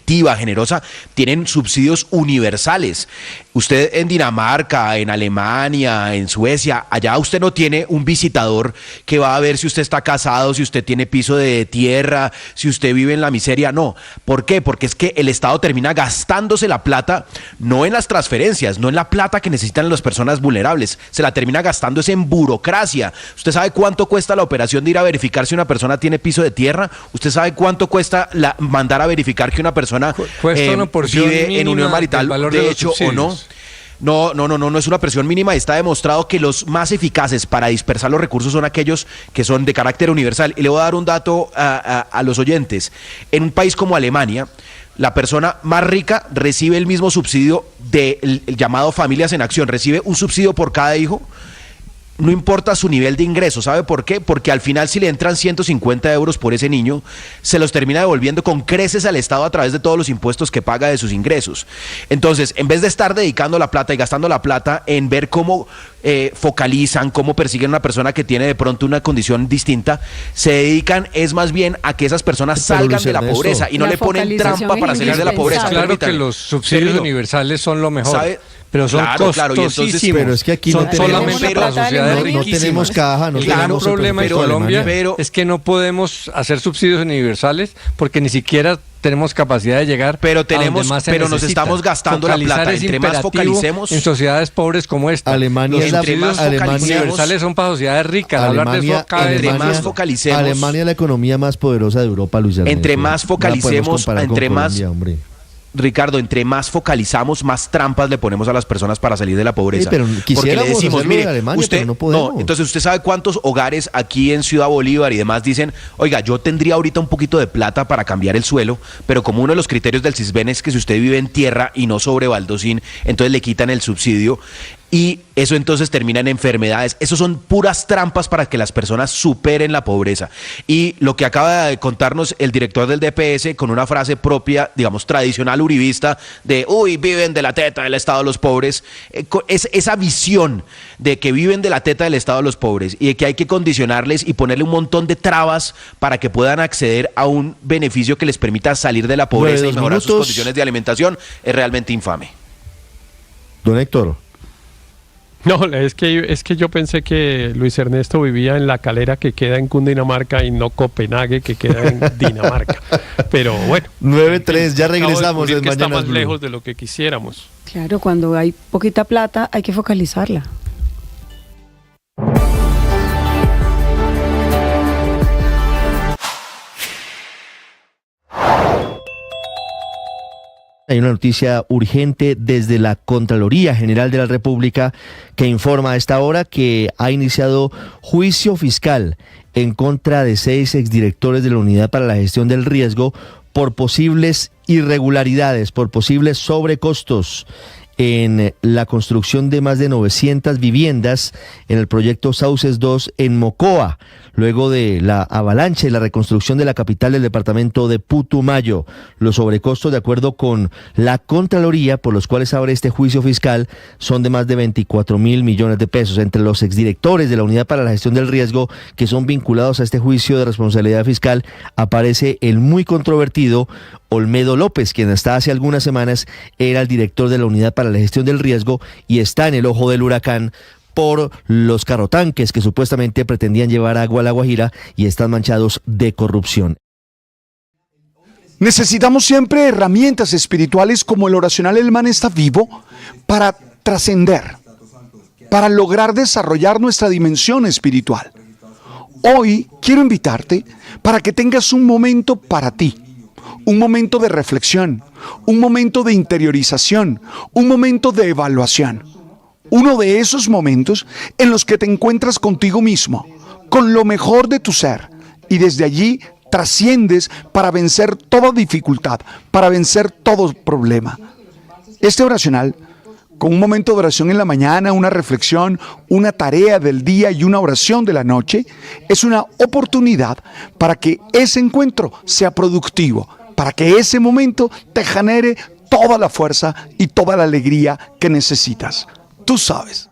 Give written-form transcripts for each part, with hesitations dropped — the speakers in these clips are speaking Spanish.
positiva, generosa, tienen subsidios universales. Usted en Dinamarca, en Alemania, en Suecia, allá usted no tiene un visitador que va a ver si usted está casado, si usted tiene piso de tierra, si usted vive en la miseria, no. ¿Por qué? Porque es que el Estado termina gastándose la plata, no en las transferencias, no en la plata que necesitan las personas vulnerables, se la termina gastando es en burocracia. ¿Usted sabe cuánto cuesta la operación de ir a verificar si una persona tiene piso de tierra? ¿Usted sabe cuánto cuesta mandar a verificar que una persona vive en unión marital de hecho o no? No es una presión mínima. Está demostrado que los más eficaces para dispersar los recursos son aquellos que son de carácter universal. Y le voy a dar un dato a los oyentes. En un país como Alemania, la persona más rica recibe el mismo subsidio del llamado Familias en Acción. Recibe un subsidio por cada hijo. No importa su nivel de ingreso, ¿sabe por qué? Porque al final si le entran 150 euros por ese niño, se los termina devolviendo con creces al Estado a través de todos los impuestos que paga de sus ingresos. Entonces, en vez de estar dedicando la plata y gastando la plata en ver cómo focalizan, cómo persiguen a una persona que tiene de pronto una condición distinta, se dedican es más bien a que esas personas salgan de la pobreza y no le ponen trampa para salir de la pobreza. Claro que los subsidios universales son lo mejor. ¿Sabe? Pero son costosísimos. Pero es que aquí no solamente para sociedades riquísimas. No tenemos caja, no tenemos. El problema en Colombia es que no podemos hacer subsidios universales porque ni siquiera tenemos capacidad de llegar pero nos estamos gastando la plata. Entre más focalicemos en sociedades pobres como esta. Alemania los subsidios universales son para sociedades ricas. Alemania es la economía más poderosa de Europa, Luis Ernesto. Entre más focalicemos, Ricardo, entre más focalizamos, más trampas le ponemos a las personas para salir de la pobreza. Pero porque le decimos, mire, Alemania, usted, pero no podemos. No, entonces usted sabe cuántos hogares aquí en Ciudad Bolívar y demás dicen, oiga, yo tendría ahorita un poquito de plata para cambiar el suelo, pero como uno de los criterios del CISBEN es que si usted vive en tierra y no sobre baldosín, entonces le quitan el subsidio. Y eso entonces termina en enfermedades. Eso son puras trampas para que las personas superen la pobreza. Y lo que acaba de contarnos el director del DPS con una frase propia, digamos, tradicional uribista, de, viven de la teta del Estado de los pobres, es esa visión de que viven de la teta del Estado de los pobres y de que hay que condicionarles y ponerle un montón de trabas para que puedan acceder a un beneficio que les permita salir de la pobreza y mejorar sus condiciones de alimentación, es realmente infame. Don Héctor. No, es que yo pensé que Luis Ernesto vivía en La Calera, que queda en Cundinamarca, y no Copenhague, que queda en Dinamarca. Pero bueno. 9-3, ya regresamos en que está más Blue. lejos de lo que quisiéramos. Claro, cuando hay poquita plata hay que focalizarla. Hay una noticia urgente desde la Contraloría General de la República que informa a esta hora que ha iniciado juicio fiscal en contra de 6 exdirectores de la Unidad para la Gestión del Riesgo por posibles irregularidades, por posibles sobrecostos en la construcción de más de 900 viviendas en el proyecto Sauces 2 en Mocoa, luego de la avalancha y la reconstrucción de la capital del departamento de Putumayo. Los sobrecostos, de acuerdo con la Contraloría, por los cuales abre este juicio fiscal, son de más de 24.000 millones de pesos. Entre los exdirectores de la Unidad para la Gestión del Riesgo que son vinculados a este juicio de responsabilidad fiscal, aparece el muy controvertido Olmedo López, quien hasta hace algunas semanas era el director de la Unidad para la Gestión del Riesgo y está en el ojo del huracán por los carrotanques que supuestamente pretendían llevar agua a La Guajira y están manchados de corrupción. Necesitamos siempre herramientas espirituales como el oracional El Man está vivo para trascender, para lograr desarrollar nuestra dimensión espiritual. Hoy quiero invitarte para que tengas un momento para ti. Un momento de reflexión, un momento de interiorización, un momento de evaluación. Uno de esos momentos en los que te encuentras contigo mismo, con lo mejor de tu ser, y desde allí trasciendes para vencer toda dificultad, para vencer todo problema. Este oracional, con un momento de oración en la mañana, una reflexión, una tarea del día y una oración de la noche, es una oportunidad para que ese encuentro sea productivo, para que ese momento te genere toda la fuerza y toda la alegría que necesitas. Tú sabes.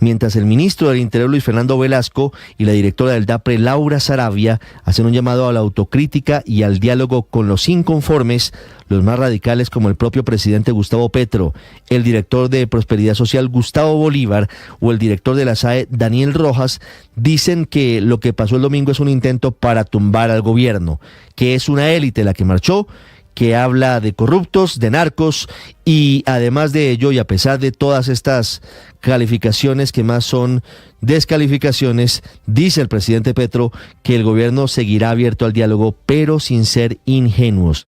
mientras el ministro del Interior, Luis Fernando Velasco, y la directora del DAPRE, Laura Saravia, hacen un llamado a la autocrítica y al diálogo con los inconformes, los más radicales como el propio presidente Gustavo Petro, el director de Prosperidad Social Gustavo Bolívar o el director de la SAE Daniel Rojas, dicen que lo que pasó el domingo es un intento para tumbar al gobierno, que es una élite la que marchó, que habla de corruptos, de narcos, y además de ello, y a pesar de todas estas calificaciones que más son descalificaciones, dice el presidente Petro que el gobierno seguirá abierto al diálogo, pero sin ser ingenuos.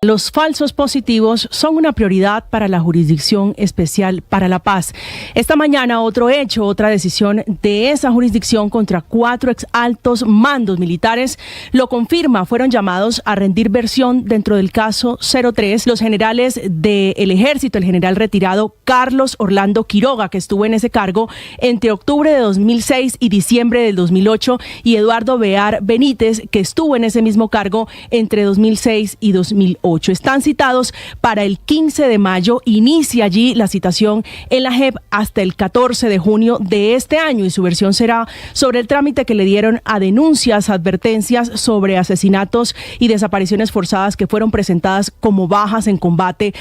Los falsos positivos son una prioridad para la Jurisdicción Especial para la Paz. Esta mañana otra decisión de esa jurisdicción contra 4 exaltos mandos militares lo confirma. Fueron llamados a rendir versión dentro del caso 03 los generales del Ejército, el general retirado Carlos Orlando Quiroga, que estuvo en ese cargo entre octubre de 2006 y diciembre del 2008, y Eduardo Bear Benítez, que estuvo en ese mismo cargo entre 2006 y 2008. Están citados para el 15 de mayo. Inicia allí la citación en la JEP hasta el 14 de junio de este año, y su versión será sobre el trámite que le dieron a denuncias, advertencias sobre asesinatos y desapariciones forzadas que fueron presentadas como bajas en combate.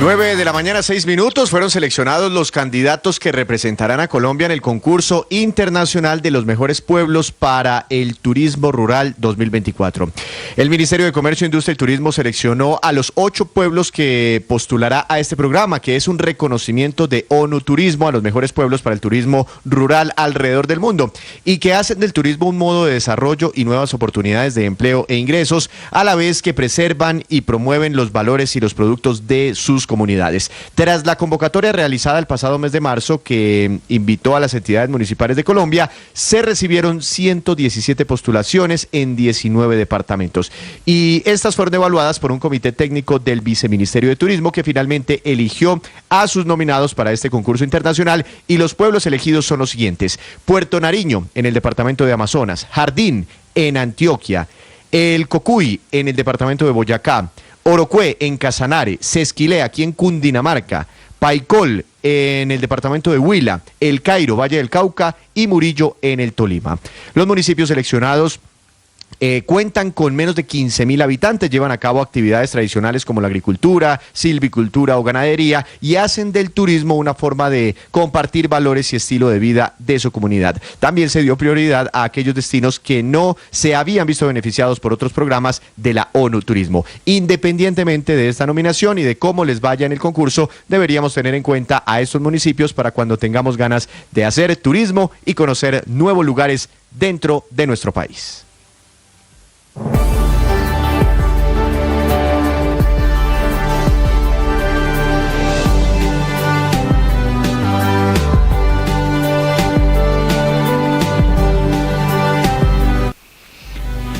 Nueve de la mañana, 6 minutos. Fueron seleccionados los candidatos que representarán a Colombia en el concurso internacional de los mejores pueblos para el turismo rural 2024. El Ministerio de Comercio, Industria y Turismo seleccionó a los 8 pueblos que postulará a este programa, que es un reconocimiento de ONU Turismo a los mejores pueblos para el turismo rural alrededor del mundo, y que hacen del turismo un modo de desarrollo y nuevas oportunidades de empleo e ingresos, a la vez que preservan y promueven los valores y los productos de sus comunidades. Tras la convocatoria realizada el pasado mes de marzo, que invitó a las entidades municipales de Colombia, se recibieron 117 postulaciones en 19 departamentos, y estas fueron evaluadas por un comité técnico del Viceministerio de Turismo, que finalmente eligió a sus nominados para este concurso internacional, y los pueblos elegidos son los siguientes: Puerto Nariño, en el departamento de Amazonas; Jardín, en Antioquia; El Cocuy, en el departamento de Boyacá; Orocué, en Casanare; Sesquilé, aquí en Cundinamarca; Paicol, en el departamento de Huila; El Cairo, Valle del Cauca; y Murillo, en el Tolima. Los municipios seleccionados cuentan con menos de 15.000 habitantes, llevan a cabo actividades tradicionales como la agricultura, silvicultura o ganadería, y hacen del turismo una forma de compartir valores y estilo de vida de su comunidad. También se dio prioridad a aquellos destinos que no se habían visto beneficiados por otros programas de la ONU Turismo. Independientemente de esta nominación y de cómo les vaya en el concurso, deberíamos tener en cuenta a estos municipios para cuando tengamos ganas de hacer turismo y conocer nuevos lugares dentro de nuestro país.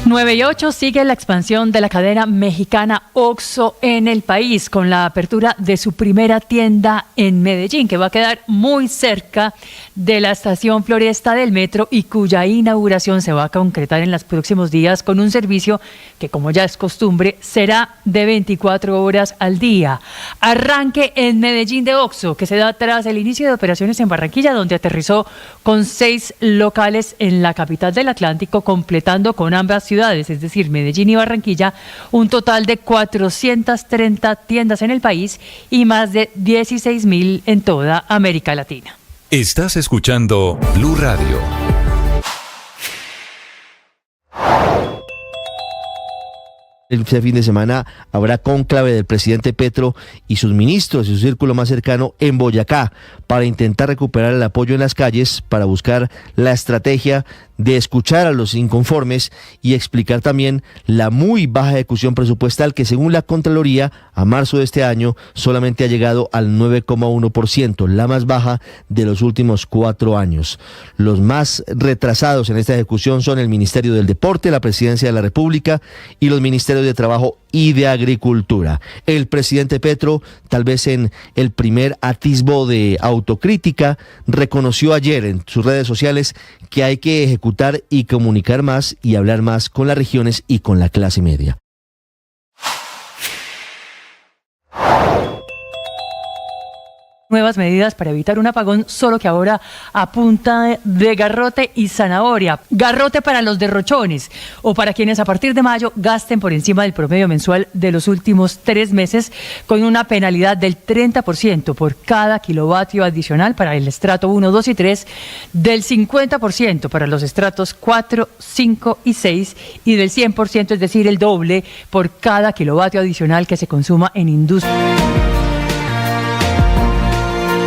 Nueve y 8 sigue la expansión de la cadena mexicana OXXO en el país, con la apertura de su primera tienda en Medellín, que va a quedar muy cerca de la estación Floresta del metro, y cuya inauguración se va a concretar en los próximos días con un servicio que, como ya es costumbre, será de 24 horas al día. Arranque en Medellín de OXXO, que se da tras el inicio de operaciones en Barranquilla, donde aterrizó con 6 locales en la capital del Atlántico, completando con ambas ciudades, es decir, Medellín y Barranquilla, un total de 430 tiendas en el país y más de 16.000 en toda América Latina. Estás escuchando Blue Radio. Este fin de semana habrá cónclave del presidente Petro y sus ministros y su círculo más cercano en Boyacá para intentar recuperar el apoyo en las calles, para buscar la estrategia de escuchar a los inconformes y explicar también la muy baja ejecución presupuestal, que según la Contraloría a marzo de este año solamente ha llegado al 9,1%, la más baja de los últimos 4 años. Los más retrasados en esta ejecución son el Ministerio del Deporte, la Presidencia de la República y los Ministerios de Trabajo y de Agricultura. El presidente Petro, tal vez en el primer atisbo de autocrítica, reconoció ayer en sus redes sociales que hay que ejecutar y comunicar más y hablar más con las regiones y con la clase media. Nuevas medidas para evitar un apagón, solo que ahora a punta de garrote y zanahoria. Garrote para los derrochones o para quienes a partir de mayo gasten por encima del promedio mensual de los últimos 3 meses, con una penalidad del 30% por cada kilovatio adicional para el estrato 1, 2 y 3, del 50% para los estratos 4, 5 y 6 y del 100%, es decir, el doble, por cada kilovatio adicional que se consuma en industria.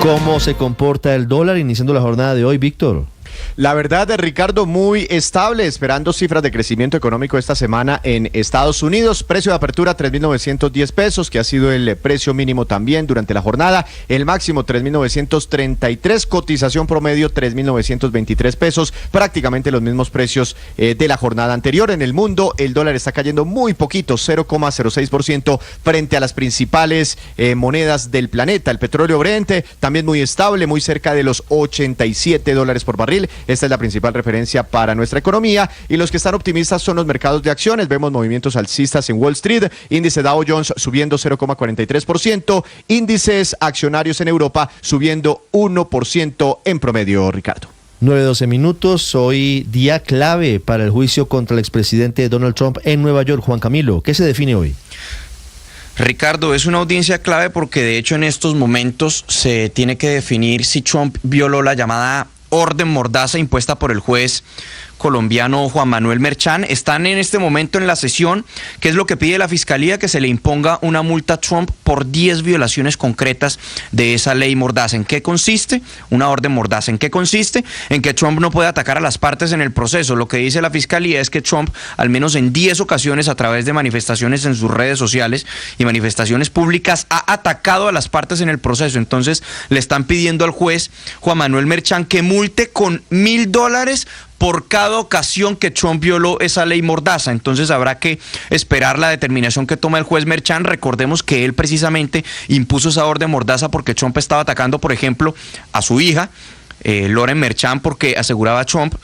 ¿Cómo se comporta el dólar iniciando la jornada de hoy, Víctor? La verdad, Ricardo, muy estable, esperando cifras de crecimiento económico esta semana en Estados Unidos. Precio de apertura 3.910 pesos, que ha sido el precio mínimo también durante la jornada. El máximo 3.933, cotización promedio 3.923 pesos, prácticamente los mismos precios de la jornada anterior. En el mundo, el dólar está cayendo muy poquito, 0,06% frente a las principales monedas del planeta. El petróleo Brent también muy estable, muy cerca de los $87 por barril. Esta es la principal referencia para nuestra economía, y los que están optimistas son los mercados de acciones. Vemos movimientos alcistas en Wall Street, índice Dow Jones subiendo 0,43%, índices accionarios en Europa subiendo 1% en promedio, Ricardo. 9:12 minutos, hoy día clave para el juicio contra el expresidente Donald Trump en Nueva York. Juan Camilo, ¿qué se define hoy? Ricardo, es una audiencia clave porque de hecho en estos momentos se tiene que definir si Trump violó la llamada orden mordaza impuesta por el juez colombiano Juan Manuel Merchán. Están en este momento en la sesión, que es lo que pide la Fiscalía, que se le imponga una multa a Trump por 10 violaciones concretas de esa ley mordaza. ¿En qué consiste? Una orden mordaza. ¿En qué consiste? En que Trump no puede atacar a las partes en el proceso. Lo que dice la Fiscalía es que Trump, al menos en 10 ocasiones, a través de manifestaciones en sus redes sociales y manifestaciones públicas, ha atacado a las partes en el proceso. Entonces, le están pidiendo al juez Juan Manuel Merchán que multe con $1,000 por cada ocasión que Trump violó esa ley mordaza. Entonces habrá que esperar la determinación que toma el juez Merchán. Recordemos que él precisamente impuso esa orden mordaza porque Trump estaba atacando, por ejemplo, a su hija, Lauren Merchán, porque aseguraba Trump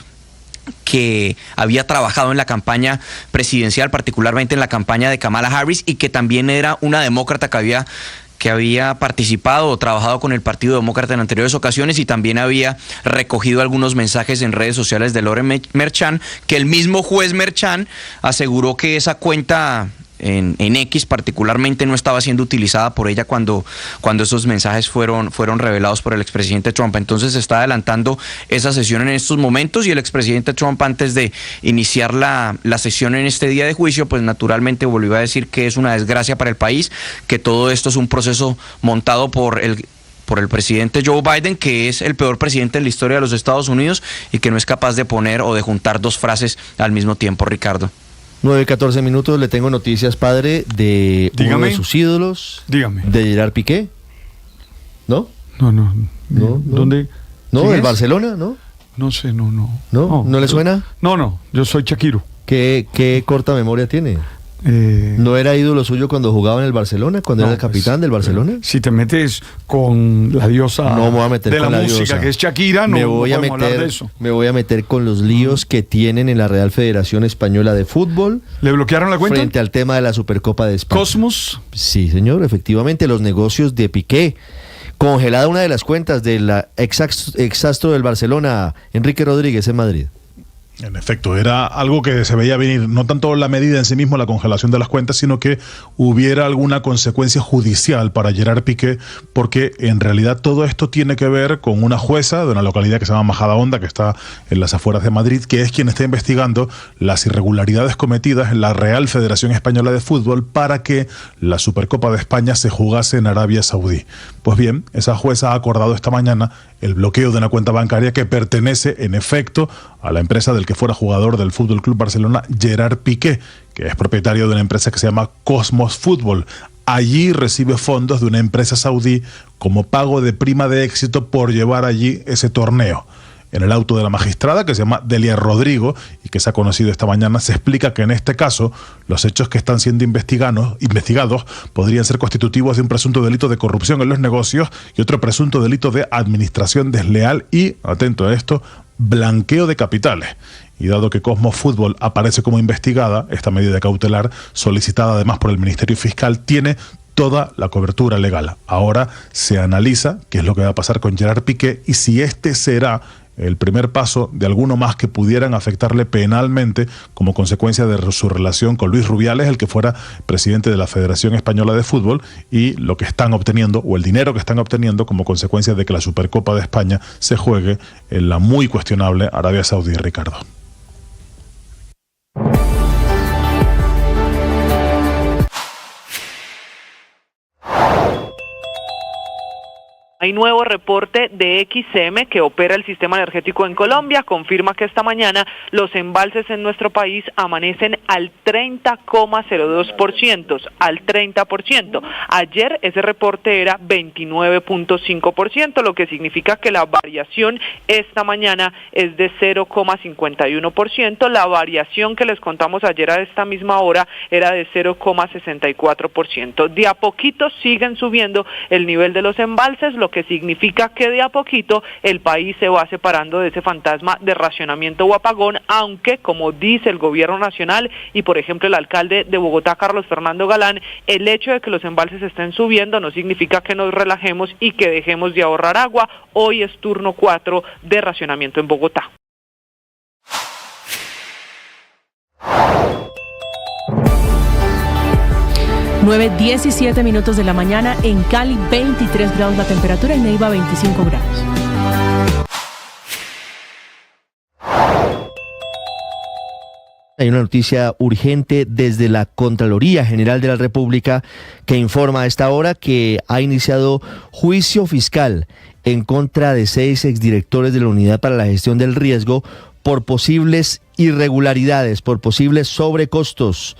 que había trabajado en la campaña presidencial, particularmente en la campaña de Kamala Harris, y que también era una demócrata que había participado o trabajado con el Partido Demócrata en anteriores ocasiones, y también había recogido algunos mensajes en redes sociales de Lauren Merchán, que el mismo juez Merchán aseguró que esa cuenta en X particularmente no estaba siendo utilizada por ella cuando esos mensajes fueron revelados por el expresidente Trump. Entonces se está adelantando esa sesión en estos momentos, y el expresidente Trump, antes de iniciar la sesión en este día de juicio, pues naturalmente volvió a decir que es una desgracia para el país, que todo esto es un proceso montado por el presidente Joe Biden, que es el peor presidente en la historia de los Estados Unidos y que no es capaz de poner o de juntar dos frases al mismo tiempo, Ricardo. 9:14 minutos, le tengo noticias, padre, de uno de sus ídolos. Dígame. De Gerard Piqué. ¿No? No. ¿Dónde? No, el Barcelona, ¿no? No sé, no. ¿No le suena? No, yo soy Shakiro. ¿Qué corta memoria tiene? ¿No era ídolo suyo cuando jugaba en el Barcelona, cuando era el capitán del Barcelona? Si te metes con la diosa de la música, diosa, que es Shakira, no podemos hablar de eso. Me voy a meter con los líos que tienen en la Real Federación Española de Fútbol. ¿Le bloquearon la cuenta? Frente al tema de la Supercopa de España. ¿Cosmos? Sí, señor, efectivamente, los negocios de Piqué. Congelada una de las cuentas del exastro del Barcelona, Enrique Rodríguez, en Madrid. En efecto, era algo que se veía venir, no tanto la medida en sí mismo, la congelación de las cuentas, sino que hubiera alguna consecuencia judicial para Gerard Piqué, porque en realidad todo esto tiene que ver con una jueza de una localidad que se llama Majadahonda, que está en las afueras de Madrid, que es quien está investigando las irregularidades cometidas en la Real Federación Española de Fútbol para que la Supercopa de España se jugase en Arabia Saudí. Pues bien, esa jueza ha acordado esta mañana el bloqueo de una cuenta bancaria que pertenece, en efecto, a la empresa del que fuera jugador del Fútbol Club Barcelona, Gerard Piqué, que es propietario de una empresa que se llama Cosmos Fútbol. Allí recibe fondos de una empresa saudí como pago de prima de éxito por llevar allí ese torneo. En el auto de la magistrada, que se llama Delia Rodrigo y que se ha conocido esta mañana, se explica que en este caso los hechos que están siendo investigados podrían ser constitutivos de un presunto delito de corrupción en los negocios y otro presunto delito de administración desleal y, atento a esto, blanqueo de capitales. Y dado que Cosmos Fútbol aparece como investigada, esta medida cautelar, solicitada además por el Ministerio Fiscal, tiene toda la cobertura legal. Ahora se analiza qué es lo que va a pasar con Gerard Piqué y si este será el primer paso de alguno más que pudieran afectarle penalmente como consecuencia de su relación con Luis Rubiales, el que fuera presidente de la Federación Española de Fútbol, y lo que están obteniendo, o el dinero que están obteniendo como consecuencia de que la Supercopa de España se juegue en la muy cuestionable Arabia Saudí, Ricardo. Hay nuevo reporte de XM que opera el sistema energético en Colombia, confirma que esta mañana los embalses en nuestro país amanecen al 30,02%, al 30%. Ayer ese reporte era 29,5%, lo que significa que la variación esta mañana es de 0,51%. La variación que les contamos ayer a esta misma hora era de 0,64%. De a poquito siguen subiendo el nivel de los embalses, lo que significa que de a poquito el país se va separando de ese fantasma de racionamiento o apagón, aunque, como dice el gobierno nacional y por ejemplo el alcalde de Bogotá, Carlos Fernando Galán, el hecho de que los embalses estén subiendo no significa que nos relajemos y que dejemos de ahorrar agua. Hoy es turno 4 de racionamiento en Bogotá. Nueve 17 minutos de la mañana, en Cali 23 grados la temperatura, en Neiva 25 grados. Hay una noticia urgente desde la Contraloría General de la República que informa a esta hora que ha iniciado juicio fiscal en contra de 6 exdirectores de la Unidad para la Gestión del Riesgo por posibles irregularidades, por posibles sobrecostos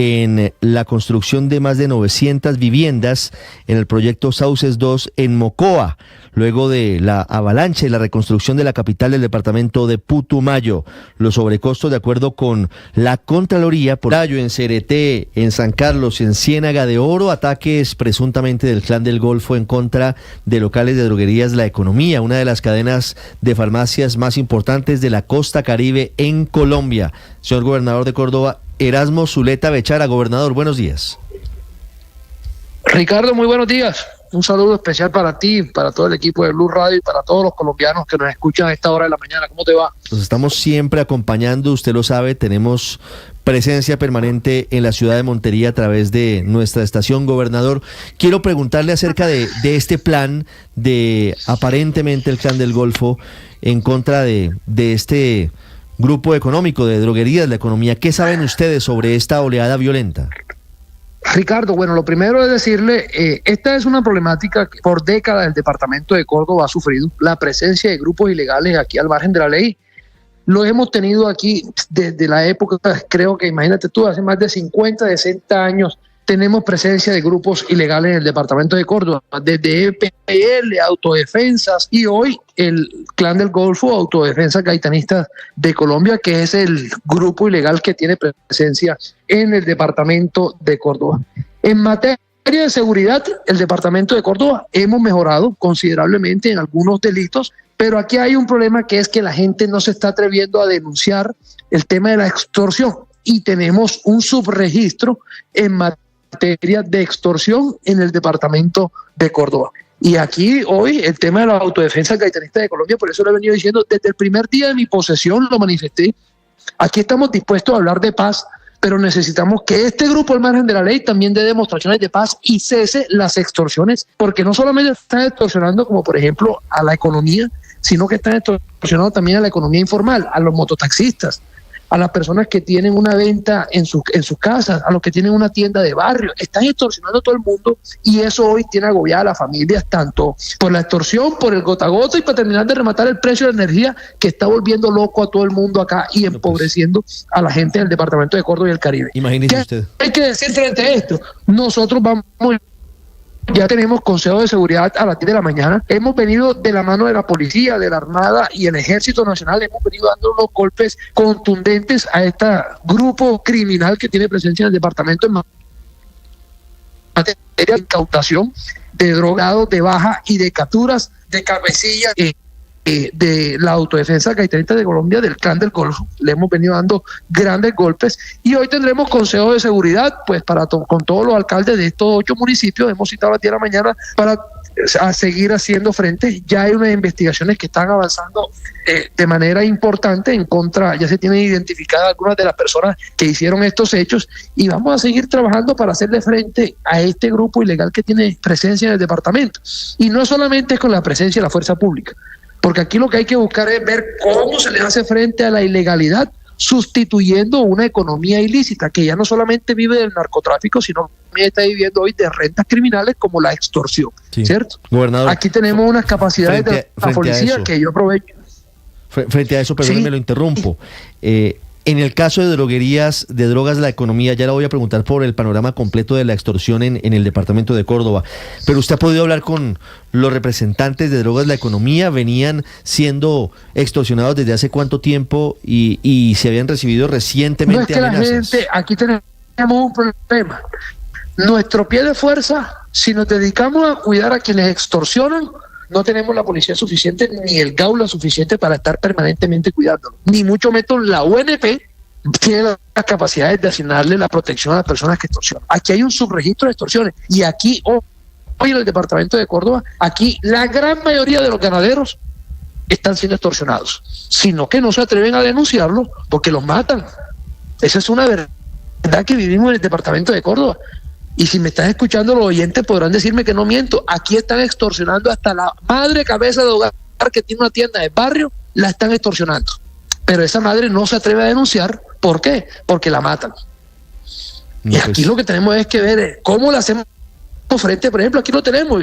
en la construcción de más de 900 viviendas en el proyecto Sauces 2 en Mocoa, luego de la avalancha y la reconstrucción de la capital del departamento de Putumayo. Los sobrecostos, de acuerdo con la Contraloría, por Putumayo, en Cereté, en San Carlos, en Ciénaga de Oro, ataques presuntamente del Clan del Golfo en contra de locales de droguerías La Economía, una de las cadenas de farmacias más importantes de la costa caribe en Colombia. Señor gobernador de Córdoba, Erasmo Zuleta Bechara. Gobernador, buenos días. Ricardo, muy buenos días. Un saludo especial para ti, para todo el equipo de Blue Radio y para todos los colombianos que nos escuchan a esta hora de la mañana. ¿Cómo te va? Nos estamos siempre acompañando, usted lo sabe, tenemos presencia permanente en la ciudad de Montería a través de nuestra estación. Gobernador, quiero preguntarle acerca de este plan de aparentemente el Clan del Golfo en contra de este grupo económico de droguerías, La Economía. ¿Qué saben ustedes sobre esta oleada violenta? Ricardo, bueno, lo primero es decirle, esta es una problemática que por décadas el departamento de Córdoba ha sufrido, la presencia de grupos ilegales aquí al margen de la ley. Lo hemos tenido aquí desde la época, creo que imagínate tú, hace más de 50, 60 años, tenemos presencia de grupos ilegales en el departamento de Córdoba, desde EPL, autodefensas, y hoy el Clan del Golfo, Autodefensas Gaitanistas de Colombia, que es el grupo ilegal que tiene presencia en el departamento de Córdoba. En materia de seguridad, el departamento de Córdoba hemos mejorado considerablemente en algunos delitos, pero aquí hay un problema, que es que la gente no se está atreviendo a denunciar el tema de la extorsión, y tenemos un subregistro en materia de extorsión en el departamento de Córdoba. Y aquí hoy el tema de la autodefensa gaitanista de Colombia, por eso lo he venido diciendo desde el primer día de mi posesión, lo manifesté. Aquí estamos dispuestos a hablar de paz, pero necesitamos que este grupo al margen de la ley también dé demostraciones de paz y cese las extorsiones, porque no solamente están extorsionando como por ejemplo a La Economía, sino que están extorsionando también a la economía informal, a los mototaxistas, a las personas que tienen una venta en sus casas, a los que tienen una tienda de barrio. Están extorsionando a todo el mundo, y eso hoy tiene agobiada a las familias, tanto por la extorsión, por el gota a gota, y para terminar de rematar el precio de la energía, que está volviendo loco a todo el mundo acá y empobreciendo a la gente del departamento de Córdoba y el Caribe. Imagínese usted. Hay que decir frente a esto, nosotros vamos Ya tenemos consejo de seguridad a las 10 de la mañana. Hemos venido de la mano de la policía, de la Armada y el Ejército Nacional. Hemos venido dando unos golpes contundentes a este grupo criminal que tiene presencia en el departamento en materia de incautación de drogados, de baja y de capturas de cabecillas de la autodefensa gaiternista de Colombia, del Clan del Golfo. Le hemos venido dando grandes golpes y hoy tendremos consejo de seguridad pues con todos los alcaldes de estos 8 municipios. Hemos citado a las 10 de la mañana para seguir haciendo frente. Ya hay unas investigaciones que están avanzando de manera importante en contra, ya se tienen identificadas algunas de las personas que hicieron estos hechos y vamos a seguir trabajando para hacerle frente a este grupo ilegal que tiene presencia en el departamento. Y no solamente es con la presencia de la fuerza pública, porque aquí lo que hay que buscar es ver cómo se le hace frente a la ilegalidad, sustituyendo una economía ilícita que ya no solamente vive del narcotráfico, sino que está viviendo hoy de rentas criminales como la extorsión, sí. ¿Cierto? Gobernador, aquí tenemos unas capacidades de la policía que yo aprovecho. Frente a eso, perdóneme, ¿sí? Lo interrumpo. En el caso de droguerías, de drogas de la economía, ya le voy a preguntar por el panorama completo de la extorsión en el departamento de Córdoba, pero usted ha podido hablar con los representantes de drogas de la economía. ¿Venían siendo extorsionados desde hace cuánto tiempo y se habían recibido recientemente no es que amenazas? La gente, aquí tenemos un problema. Nuestro pie de fuerza, si nos dedicamos a cuidar a quienes extorsionan, no tenemos la policía suficiente ni el gaula suficiente para estar permanentemente cuidándolo. Ni mucho menos la UNP tiene las capacidades de asignarle la protección a las personas que extorsionan. Aquí hay un subregistro de extorsiones y aquí, hoy en el departamento de Córdoba, aquí la gran mayoría de los ganaderos están siendo extorsionados, sino que no se atreven a denunciarlo porque los matan. Esa es una verdad que vivimos en el departamento de Córdoba. Y si me están escuchando los oyentes podrán decirme que no miento. Aquí están extorsionando hasta la madre cabeza de hogar que tiene una tienda de barrio, la están extorsionando. Pero esa madre no se atreve a denunciar. ¿Por qué? Porque la matan. No, y aquí lo que tenemos es que ver cómo le hacemos frente. Por ejemplo, aquí lo tenemos.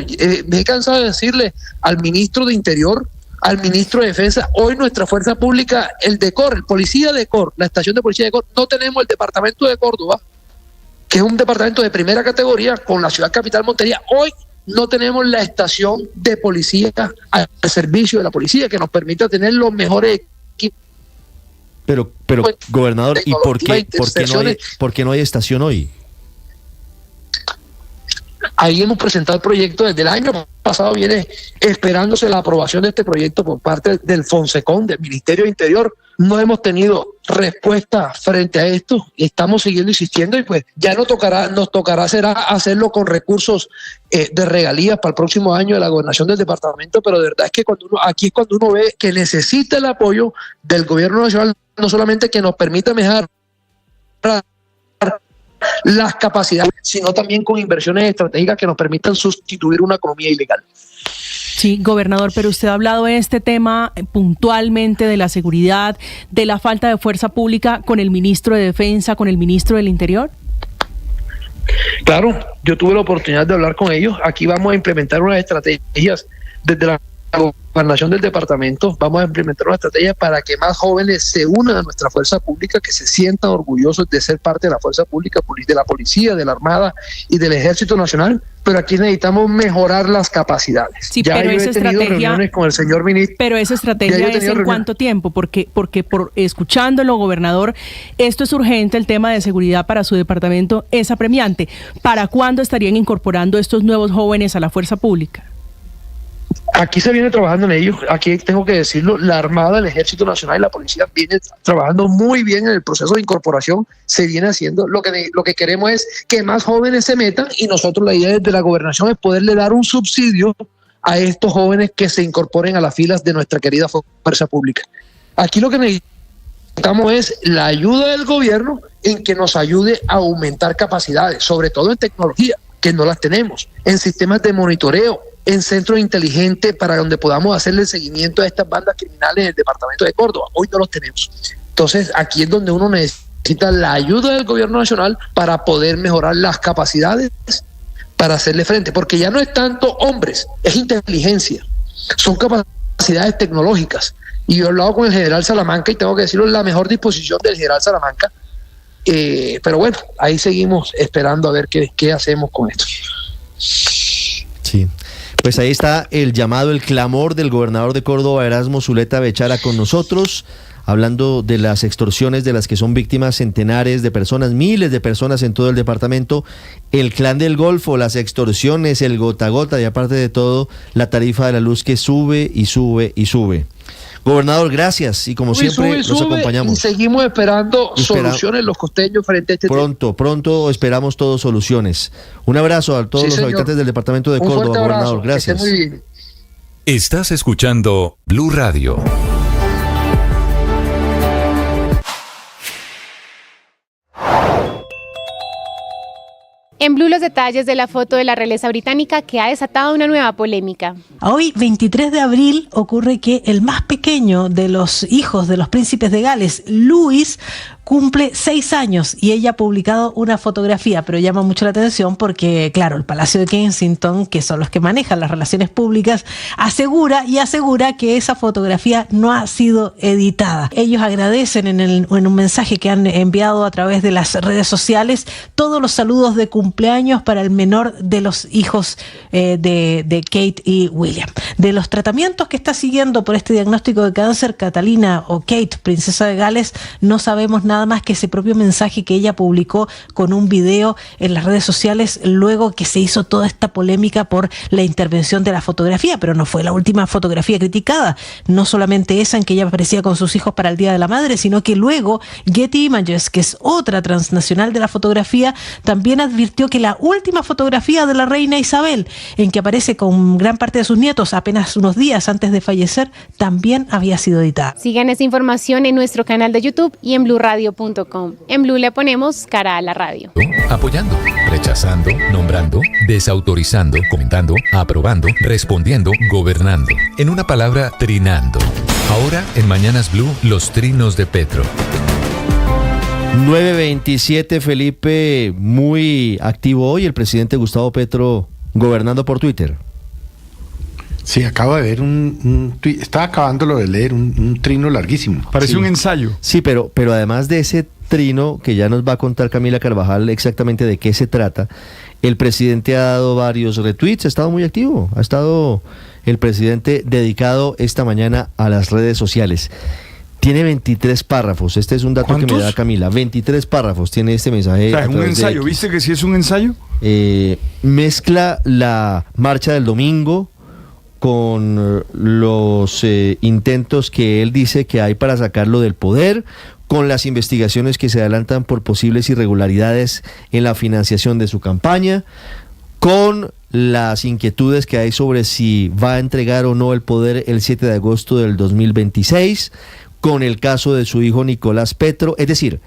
Me he cansado de decirle al ministro de Interior, al ministro de Defensa, hoy nuestra fuerza pública, el DECOR, el policía de DECOR, la estación de policía de DECOR, no tenemos el departamento de Córdoba, que es un departamento de primera categoría con la ciudad capital Montería. Hoy no tenemos la estación de policía al servicio de la policía que nos permita tener los mejores equipos. Pero gobernador, ¿y por qué no hay estación hoy? Ahí hemos presentado el proyecto desde el año pasado, viene esperándose la aprobación de este proyecto por parte del Fonsecon, del Ministerio de Interior. No hemos tenido respuesta frente a esto y estamos siguiendo insistiendo y pues ya nos tocará será hacerlo con recursos de regalías para el próximo año de la gobernación del departamento, pero de verdad es que aquí es cuando uno ve que necesita el apoyo del gobierno nacional, no solamente que nos permita mejorar las capacidades, sino también con inversiones estratégicas que nos permitan sustituir una economía ilegal. Sí, gobernador, pero usted ha hablado de este tema puntualmente de la seguridad, de la falta de fuerza pública con el ministro de Defensa, con el ministro del Interior. Claro, yo tuve la oportunidad de hablar con ellos. Aquí vamos a implementar unas estrategias desde la gobernación del departamento. Vamos a implementar una estrategia para que más jóvenes se unan a nuestra fuerza pública, que se sientan orgullosos de ser parte de la fuerza pública, de la policía, de la Armada y del Ejército Nacional. Pero aquí necesitamos mejorar las capacidades. Sí, ya pero yo he tenido reuniones con el señor ministro. Pero esa estrategia es en cuánto tiempo, porque por escuchándolo, gobernador, esto es urgente, el tema de seguridad para su departamento es apremiante. ¿Para cuándo estarían incorporando estos nuevos jóvenes a la fuerza pública? Aquí se viene trabajando en ello, aquí tengo que decirlo, la Armada, el Ejército Nacional y la Policía viene trabajando muy bien en el proceso de incorporación, se viene haciendo, lo que queremos es que más jóvenes se metan y nosotros la idea desde la gobernación es poderle dar un subsidio a estos jóvenes que se incorporen a las filas de nuestra querida fuerza pública. Aquí lo que necesitamos es la ayuda del gobierno en que nos ayude a aumentar capacidades, sobre todo en tecnología, que no las tenemos, en sistemas de monitoreo, en centros inteligentes para donde podamos hacerle seguimiento a estas bandas criminales en el departamento de Córdoba. Hoy no los tenemos. Entonces, aquí es donde uno necesita la ayuda del gobierno nacional para poder mejorar las capacidades para hacerle frente, porque ya no es tanto hombres, es inteligencia, son capacidades tecnológicas. Y yo he hablado con el general Salamanca y tengo que decirlo, la mejor disposición del general Salamanca, pero bueno, ahí seguimos esperando a ver qué hacemos con esto. Sí, pues ahí está el llamado, el clamor del gobernador de Córdoba, Erasmo Zuleta Bechara, con nosotros, hablando de las extorsiones de las que son víctimas centenares de personas, miles de personas en todo el departamento, el Clan del Golfo, las extorsiones, el gota a gota y aparte de todo, la tarifa de la luz que sube y sube y sube. Gobernador, gracias y como siempre los acompañamos. Y seguimos esperando soluciones los costeños frente a este tema. Pronto esperamos todos soluciones. Un abrazo a todos los habitantes del departamento de Córdoba, gobernador. Gracias. Muy bien. Estás escuchando Blue Radio. En Blue, los detalles de la foto de la realeza británica que ha desatado una nueva polémica. Hoy, 23 de abril, ocurre que el más pequeño de los hijos de los príncipes de Gales, Luis, cumple 6 años y ella ha publicado una fotografía, pero llama mucho la atención porque, claro, el Palacio de Kensington, que son los que manejan las relaciones públicas, asegura que esa fotografía no ha sido editada. Ellos agradecen en un mensaje que han enviado a través de las redes sociales todos los saludos de cumpleaños para el menor de los hijos de Kate y William. De los tratamientos que está siguiendo por este diagnóstico de cáncer, Catalina o Kate, princesa de Gales, no sabemos nada más que ese propio mensaje que ella publicó con un video en las redes sociales luego que se hizo toda esta polémica por la intervención de la fotografía, pero no fue la última fotografía criticada, no solamente esa en que ella aparecía con sus hijos para el Día de la Madre, sino que luego Getty Images, que es otra transnacional de la fotografía, también advirtió que la última fotografía de la reina Isabel, en que aparece con gran parte de sus nietos apenas unos días antes de fallecer, también había sido editada. Sigan esa información en nuestro canal de YouTube y en BlueRadio.com. En Blue le ponemos cara a la radio. Apoyando, rechazando, nombrando, desautorizando, comentando, aprobando, respondiendo, gobernando. En una palabra, trinando. Ahora, en Mañanas Blue, los trinos de Petro. 9:27, Felipe, muy activo hoy el presidente Gustavo Petro gobernando por Twitter. Sí, acabo de ver estaba acabándolo de leer, un trino larguísimo. Parece un ensayo. Sí, pero además de ese trino, que ya nos va a contar Camila Carvajal exactamente de qué se trata, el presidente ha dado varios retweets, ha estado muy activo, ha estado el presidente dedicado esta mañana a las redes sociales. Tiene 23 párrafos, este es un dato que me da Camila, 23 párrafos tiene este mensaje. O sea, es un ensayo, ¿viste que sí es un ensayo? Mezcla la marcha del domingo con los intentos que él dice que hay para sacarlo del poder, con las investigaciones que se adelantan por posibles irregularidades en la financiación de su campaña, con las inquietudes que hay sobre si va a entregar o no el poder el 7 de agosto del 2026, con el caso de su hijo Nicolás Petro, es decir,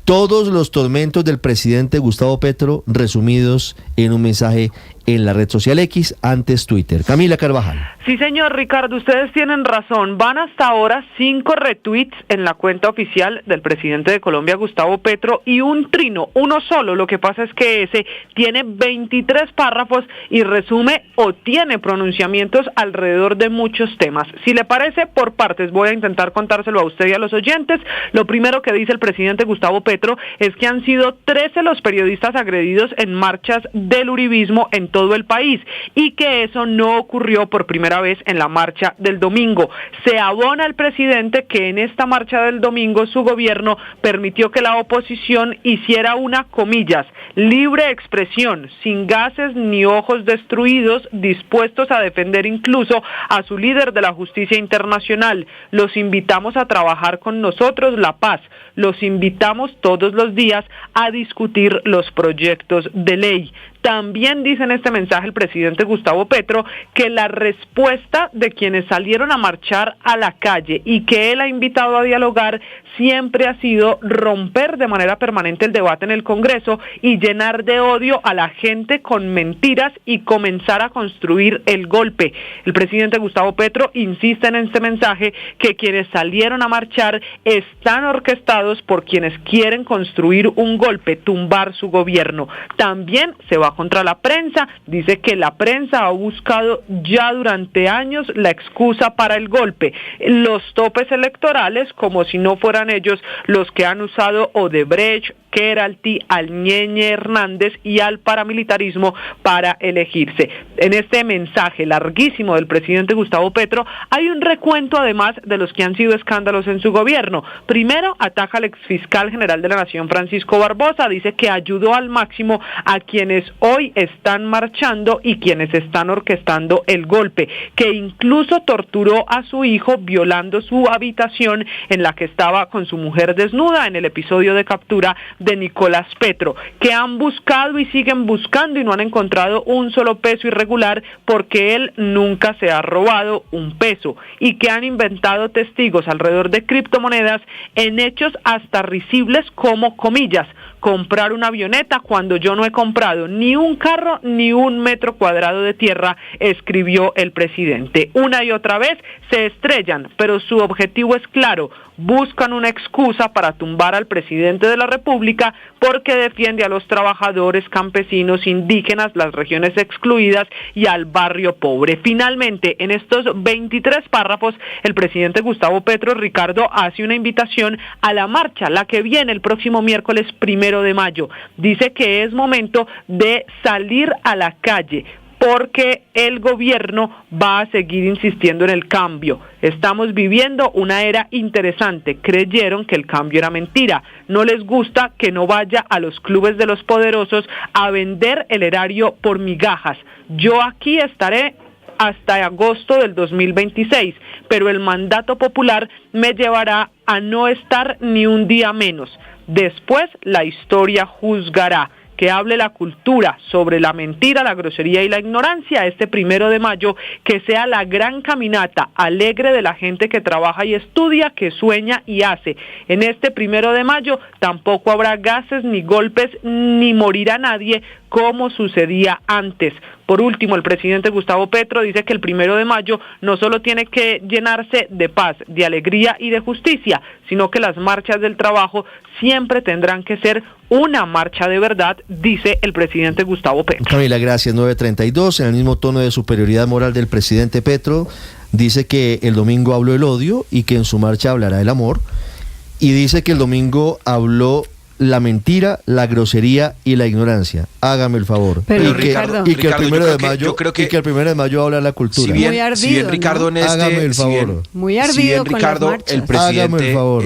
todos los tormentos del presidente Gustavo Petro resumidos en un mensaje en la red social X, antes Twitter. Camila Carvajal. Sí, señor Ricardo, ustedes tienen razón. Van hasta ahora 5 retweets en la cuenta oficial del presidente de Colombia, Gustavo Petro, y un trino, uno solo. Lo que pasa es que ese tiene 23 párrafos y resume o tiene pronunciamientos alrededor de muchos temas. Si le parece, por partes, voy a intentar contárselo a usted y a los oyentes. Lo primero que dice el presidente Gustavo Petro es que han sido 13 los periodistas agredidos en marchas del uribismo en todo el país y que eso no ocurrió por primera vez en la marcha del domingo. Se abona al presidente que en esta marcha del domingo su gobierno permitió que la oposición hiciera una, comillas, libre expresión, sin gases ni ojos destruidos, dispuestos a defender incluso a su líder de la justicia internacional. Los invitamos a trabajar con nosotros la paz. Los invitamos todos los días a discutir los proyectos de ley. También dice en este mensaje el presidente Gustavo Petro que la respuesta de quienes salieron a marchar a la calle y que él ha invitado a dialogar siempre ha sido romper de manera permanente el debate en el Congreso y llenar de odio a la gente con mentiras y comenzar a construir el golpe. El presidente Gustavo Petro insiste en este mensaje que quienes salieron a marchar están orquestados por quienes quieren construir un golpe, tumbar su gobierno. También se va contra la prensa, dice que la prensa ha buscado ya durante años la excusa para el golpe. Los topes electorales, como si no fueran ellos los que han usado Odebrecht, Queralty, al Ñeñe Hernández y al paramilitarismo para elegirse. En este mensaje larguísimo del presidente Gustavo Petro hay un recuento además de los que han sido escándalos en su gobierno. Primero, ataca al exfiscal general de la Nación, Francisco Barbosa, dice que ayudó al máximo a quienes hoy están marchando y quienes están orquestando el golpe, que incluso torturó a su hijo violando su habitación en la que estaba con su mujer desnuda en el episodio de captura de Nicolás Petro, que han buscado y siguen buscando y no han encontrado un solo peso irregular porque él nunca se ha robado un peso, y que han inventado testigos alrededor de criptomonedas en hechos hasta risibles como, comillas, comprar una avioneta cuando yo no he comprado ni un carro ni un metro cuadrado de tierra, escribió el presidente. Una y otra vez se estrellan, pero su objetivo es claro: buscan una excusa para tumbar al presidente de la República porque defiende a los trabajadores, campesinos, indígenas, las regiones excluidas y al barrio pobre. Finalmente, en estos 23 párrafos, el presidente Gustavo Petro, Ricardo, hace una invitación a la marcha, la que viene el próximo miércoles 1 de mayo. Dice que es momento de salir a la calle, porque el gobierno va a seguir insistiendo en el cambio. Estamos viviendo una era interesante. Creyeron que el cambio era mentira. No les gusta que no vaya a los clubes de los poderosos a vender el erario por migajas. Yo aquí estaré hasta agosto del 2026, pero el mandato popular me llevará a no estar ni un día menos. Después la historia juzgará. Que hable la cultura sobre la mentira, la grosería y la ignorancia este 1 de mayo, que sea la gran caminata alegre de la gente que trabaja y estudia, que sueña y hace. En este 1 de mayo tampoco habrá gases ni golpes ni morirá nadie como sucedía antes. Por último, el presidente Gustavo Petro dice que el 1 de mayo no solo tiene que llenarse de paz, de alegría y de justicia, sino que las marchas del trabajo siempre tendrán que ser una marcha de verdad, dice el presidente Gustavo Petro. Camila, gracias. 9:32, en el mismo tono de superioridad moral del presidente Petro, dice que el domingo habló el odio y que en su marcha hablará el amor, y dice que el domingo habló la mentira, la grosería y la ignorancia. Hágame el favor. Pero Ricardo, y que el 1 de mayo, y que el 1 de mayo habla la cultura. Si bien, muy ardido, si bien Ricardo, ¿no? Hágame el favor. Muy ardido si bien, con Ricardo, las marchas. el presidente, Hágame el favor.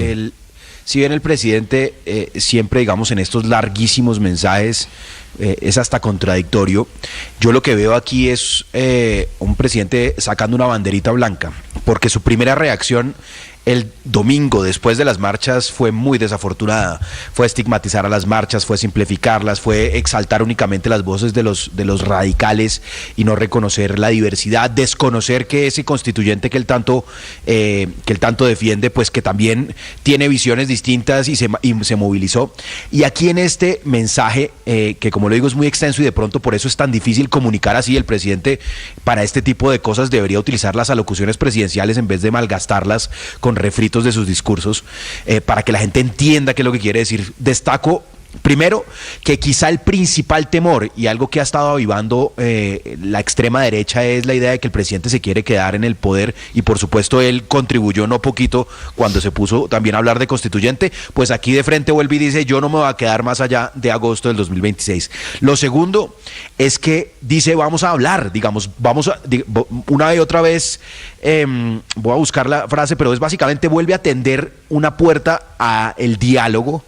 Si bien el presidente siempre, digamos, en estos larguísimos mensajes es hasta contradictorio, yo lo que veo aquí es un presidente sacando una banderita blanca, porque su primera reacción el domingo después de las marchas fue muy desafortunada. Fue estigmatizar a las marchas, fue simplificarlas, fue exaltar únicamente las voces de los radicales y no reconocer la diversidad, desconocer que ese constituyente que él tanto defiende, pues que también tiene visiones distintas y se movilizó. Y aquí en este mensaje, que como lo digo es muy extenso y de pronto por eso es tan difícil comunicar así, el presidente para este tipo de cosas debería utilizar las alocuciones presidenciales en vez de malgastarlas con refritos de sus discursos, para que la gente entienda qué es lo que quiere decir. Destaco primero que quizá el principal temor y algo que ha estado avivando la extrema derecha es la idea de que el presidente se quiere quedar en el poder, y por supuesto él contribuyó no poquito cuando se puso también a hablar de constituyente. Pues aquí de frente vuelve y dice: yo no me voy a quedar más allá de agosto del 2026. Lo segundo es que dice: vamos a hablar, digamos, una y otra vez, voy a buscar la frase, pero es básicamente vuelve a tender una puerta a el diálogo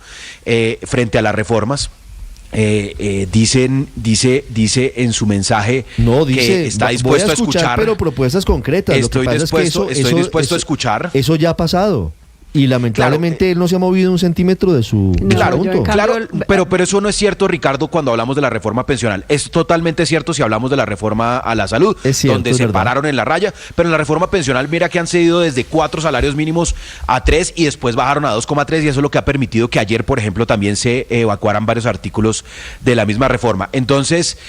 frente a las reformas. Dice en su mensaje que está dispuesto a escuchar, pero propuestas concretas. Estoy dispuesto a escuchar. Eso ya ha pasado. Y lamentablemente él no se ha movido un centímetro de su punto. Claro, pero eso no es cierto, Ricardo, cuando hablamos de la reforma pensional. Es totalmente cierto si hablamos de la reforma a la salud, donde se pararon en la raya, pero en la reforma pensional mira que han cedido desde 4 salarios mínimos a 3 y después bajaron a 2,3, y eso es lo que ha permitido que ayer, por ejemplo, también se evacuaran varios artículos de la misma reforma. Entonces,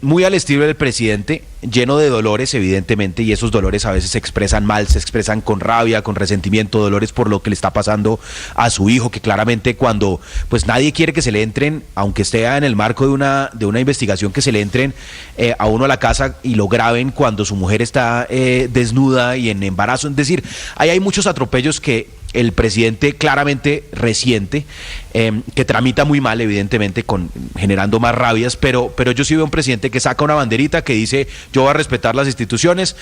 muy al estilo del presidente, lleno de dolores, evidentemente, y esos dolores a veces se expresan mal, se expresan con rabia, con resentimiento, dolores por lo que le está pasando a su hijo, que claramente cuando pues nadie quiere que se le entren, aunque esté en el marco de una investigación, que se le entren a uno a la casa y lo graben cuando su mujer está desnuda y en embarazo. Es decir, ahí hay muchos atropellos que el presidente claramente resiente, que tramita muy mal, evidentemente, generando más rabias, pero yo sí veo un presidente que saca una banderita que dice: yo voy a respetar las instituciones,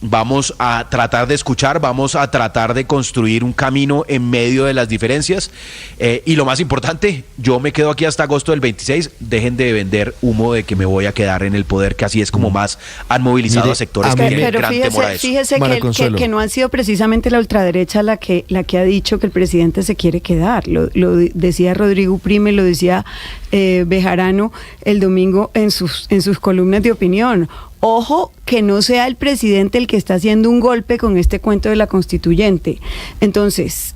vamos a tratar de escuchar, vamos a tratar de construir un camino en medio de las diferencias, y lo más importante, yo me quedo aquí hasta agosto del 26, dejen de vender humo de que me voy a quedar en el poder, que así es como más han movilizado a sectores que tienen gran temor a eso. Fíjese que no han sido precisamente la ultraderecha la que ha dicho que el presidente se quiere quedar. Lo decía Rodrigo Prime, lo decía Bejarano el domingo en sus columnas de opinión. Ojo que no sea el presidente el que está haciendo un golpe con este cuento de la constituyente. Entonces,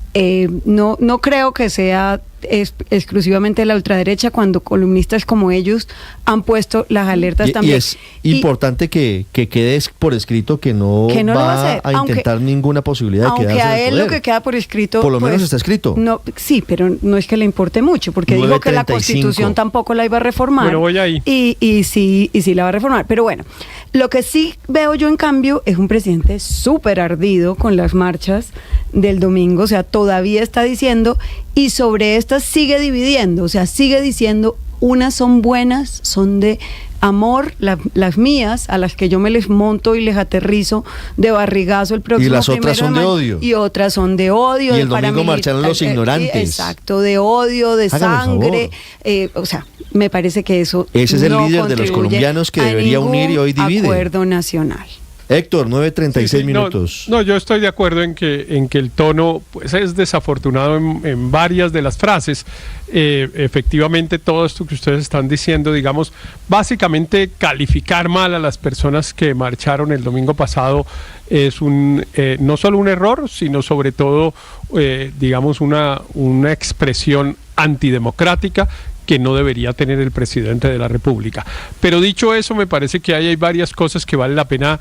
no creo que sea exclusivamente la ultraderecha, cuando columnistas como ellos han puesto las alertas también. Y es importante que quede por escrito que no va a intentar ninguna posibilidad de quedarse en el poder. Aunque a él lo que queda por escrito... Por lo menos está escrito. No, sí, pero no es que le importe mucho, porque dijo que la Constitución tampoco la iba a reformar. Bueno, voy ahí. Y sí la va a reformar. Pero bueno, lo que sí veo yo, en cambio, es un presidente súper ardido con las marchas del domingo. O sea, todavía está diciendo, y sobre estas sigue dividiendo. O sea, sigue diciendo, unas son buenas, son de amor, las mías, a las que yo me les monto y les aterrizo de barrigazo el próximo 1 de mayo. Y las otras son de odio. Y otras son de odio. Y el domingo marcharon los ignorantes. Exacto, de odio, de sangre. O sea, me parece que eso ese es el líder de los colombianos que debería unir y hoy divide. Acuerdo nacional. Héctor, 9:36 minutos. No, yo estoy de acuerdo en que el tono pues es desafortunado en varias de las frases. Efectivamente, todo esto que ustedes están diciendo, digamos, básicamente calificar mal a las personas que marcharon el domingo pasado es no solo un error, sino sobre todo, digamos, una expresión antidemocrática que no debería tener el presidente de la República. Pero dicho eso, me parece que hay varias cosas que vale la pena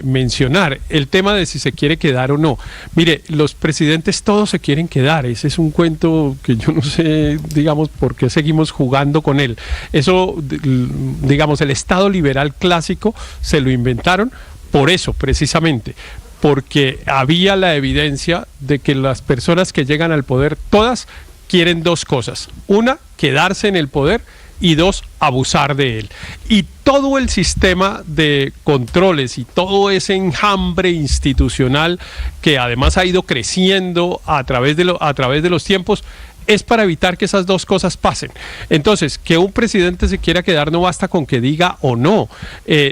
mencionar. El tema de si se quiere quedar o no. Mire, los presidentes todos se quieren quedar. Ese es un cuento que yo no sé, digamos, por qué seguimos jugando con él. Eso, digamos, el Estado liberal clásico se lo inventaron por eso, precisamente, porque había la evidencia de que las personas que llegan al poder, todas quieren dos cosas: una, quedarse en el poder, y dos, abusar de él. Y todo el sistema de controles y todo ese enjambre institucional que además ha ido creciendo a través de los tiempos es para evitar que esas dos cosas pasen. Entonces, que un presidente se quiera quedar no basta con que diga o no,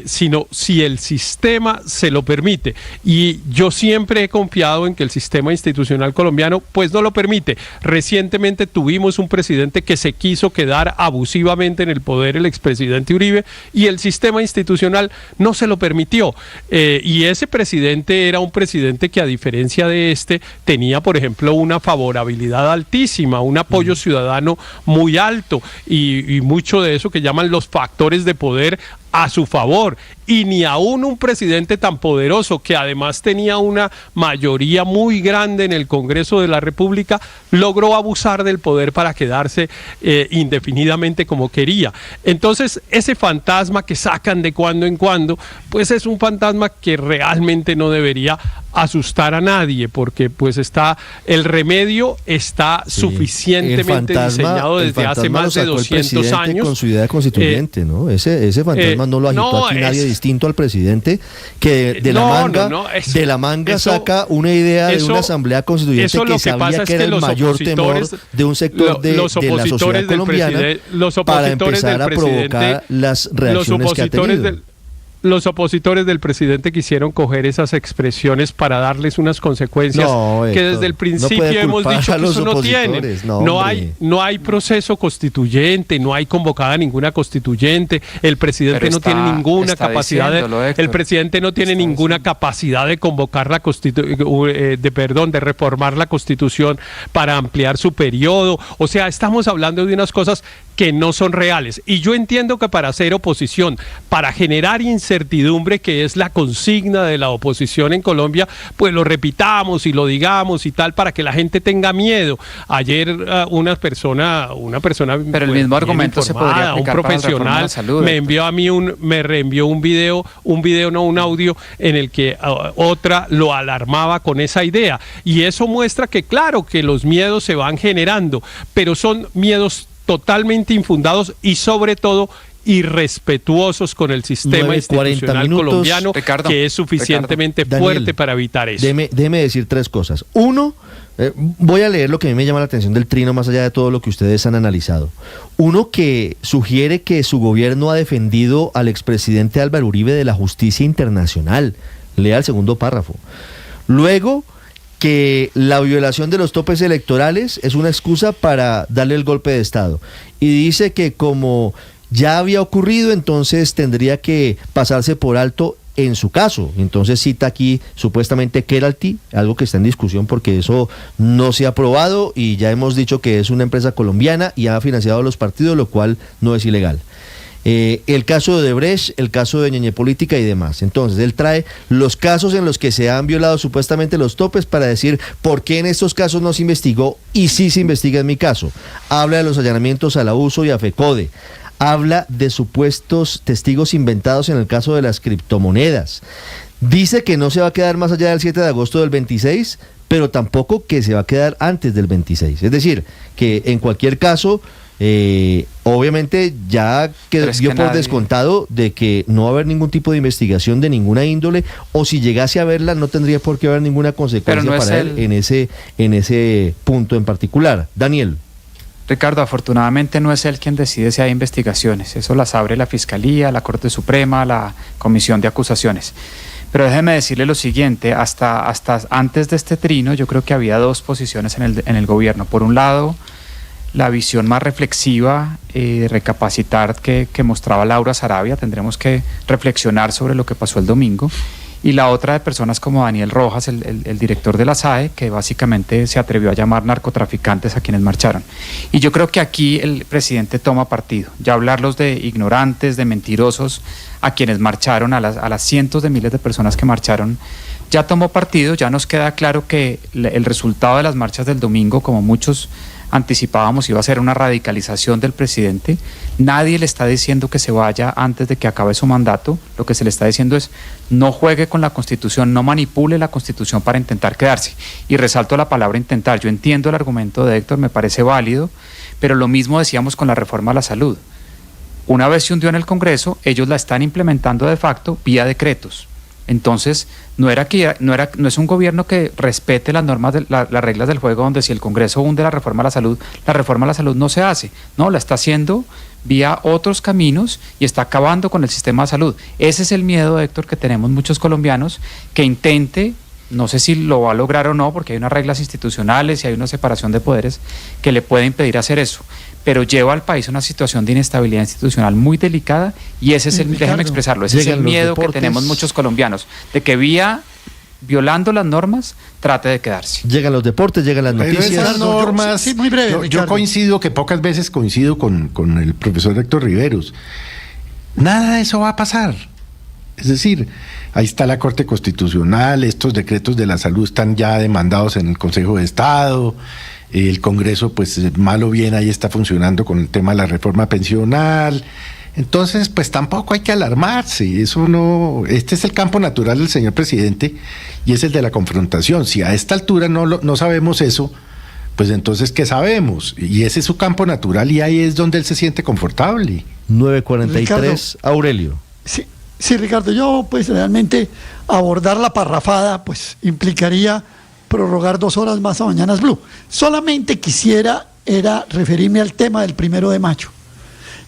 sino si el sistema se lo permite. Y yo siempre he confiado en que el sistema institucional colombiano pues no lo permite. Recientemente tuvimos un presidente que se quiso quedar abusivamente en el poder, el expresidente Uribe, y el sistema institucional no se lo permitió. Y ese presidente era un presidente que, a diferencia de este, tenía, por ejemplo, una favorabilidad altísima, un apoyo ciudadano muy alto y mucho de eso que llaman los factores de poder a su favor. Y ni aún un presidente tan poderoso, que además tenía una mayoría muy grande en el Congreso de la República, logró abusar del poder para quedarse indefinidamente como quería. Entonces, ese fantasma que sacan de cuando en cuando, pues es un fantasma que realmente no debería asustar a nadie, porque pues el remedio está suficientemente diseñado desde hace más de 200 años. Con su idea constituyente, ¿no? Ese fantasma no lo agitó aquí nadie distinto al presidente, que de la manga saca una idea de una asamblea constituyente que sabía que era el mayor temor de un sector de la sociedad colombiana para empezar a provocar las reacciones que ha tenido. Los opositores del presidente quisieron coger esas expresiones para darles unas consecuencias que desde el principio hemos dicho que eso no tiene. No hay proceso constituyente, no hay convocada ninguna constituyente. El presidente no tiene ninguna capacidad de convocar de reformar la Constitución para ampliar su periodo. O sea, estamos hablando de unas cosas que no son reales. Y yo entiendo que para hacer oposición, para generar incertidumbre, que es la consigna de la oposición en Colombia, pues lo repitamos y lo digamos y tal, para que la gente tenga miedo. Ayer una persona pero el mismo argumento se podría aplicar un profesional me reenvió un audio en el que otra lo alarmaba con esa idea, y eso muestra que claro que los miedos se van generando, pero son miedos totalmente infundados y sobre todo irrespetuosos con el sistema institucional colombiano, que es suficientemente fuerte para evitar eso. Déjeme decir tres cosas. Uno, voy a leer lo que a mí me llama la atención del Trino, más allá de todo lo que ustedes han analizado. Uno, que sugiere que su gobierno ha defendido al expresidente Álvaro Uribe de la justicia internacional. Lea el segundo párrafo. Luego, que la violación de los topes electorales es una excusa para darle el golpe de Estado. Y dice que como ya había ocurrido, entonces tendría que pasarse por alto en su caso. Entonces cita aquí supuestamente Keralty, algo que está en discusión porque eso no se ha aprobado y ya hemos dicho que es una empresa colombiana y ha financiado los partidos, lo cual no es ilegal. El caso de Odebrecht, el caso de Ñeñe Política y demás. Entonces él trae los casos en los que se han violado supuestamente los topes para decir por qué en estos casos no se investigó y sí se investiga en mi caso. Habla de los allanamientos a la USO y a FECODE. Habla de supuestos testigos inventados en el caso de las criptomonedas. Dice que no se va a quedar más allá del 7 de agosto del 26, pero tampoco que se va a quedar antes del 26. Es decir, que en cualquier caso, obviamente ya dio por descontado de que no va a haber ningún tipo de investigación de ninguna índole, o si llegase a haberla no tendría por qué haber ninguna consecuencia para él en ese punto en particular. Daniel. Ricardo, afortunadamente no es él quien decide si hay investigaciones, eso las abre la Fiscalía, la Corte Suprema, la Comisión de Acusaciones. Pero déjeme decirle lo siguiente, hasta antes de este trino yo creo que había dos posiciones en el gobierno. Por un lado, la visión más reflexiva, recapacitar que mostraba Laura Sarabia, tendremos que reflexionar sobre lo que pasó el domingo. Y la otra de personas como Daniel Rojas, el director de la SAE, que básicamente se atrevió a llamar narcotraficantes a quienes marcharon. Y yo creo que aquí el presidente toma partido. Ya hablarlos de ignorantes, de mentirosos, a quienes marcharon, a las cientos de miles de personas que marcharon, ya tomó partido. Ya nos queda claro que el resultado de las marchas del domingo, como muchos anticipábamos, iba a ser una radicalización del presidente. Nadie le está diciendo que se vaya antes de que acabe su mandato. Lo que se le está diciendo es no juegue con la Constitución, no manipule la Constitución para intentar quedarse. Y resalto la palabra intentar. Yo entiendo el argumento de Héctor, me parece válido, pero lo mismo decíamos con la reforma a la salud. Una vez se hundió en el Congreso, ellos la están implementando de facto vía decretos. Entonces, no es un gobierno que respete las normas, las reglas del juego, donde si el Congreso hunde la reforma a la salud no se hace. No, la está haciendo vía otros caminos y está acabando con el sistema de salud. Ese es el miedo, Héctor, que tenemos muchos colombianos, que intente, no sé si lo va a lograr o no, porque hay unas reglas institucionales y hay una separación de poderes que le puede impedir hacer eso, pero lleva al país a una situación de inestabilidad institucional muy delicada y ese es déjeme expresarlo, ese es el miedo que tenemos muchos colombianos, de que violando las normas, trate de quedarse. Llegan los deportes, llegan las noticias. Pero esas normas, sí, muy breve, yo coincido, que pocas veces coincido con el profesor Héctor Riveros. Nada de eso va a pasar. Es decir, ahí está la Corte Constitucional, estos decretos de la salud están ya demandados en el Consejo de Estado. El Congreso, pues mal o bien, ahí está funcionando con el tema de la reforma pensional. Entonces, pues tampoco hay que alarmarse. Eso no, este es el campo natural del señor presidente y es el de la confrontación. Si a esta altura no sabemos eso, pues entonces, ¿qué sabemos? Y ese es su campo natural y ahí es donde él se siente confortable. 9:43, Aurelio. Sí, Ricardo, yo pues realmente abordar la parrafada pues implicaría prorrogar 2 horas más a Mañanas Blue. Solamente quisiera referirme al tema del 1 de mayo.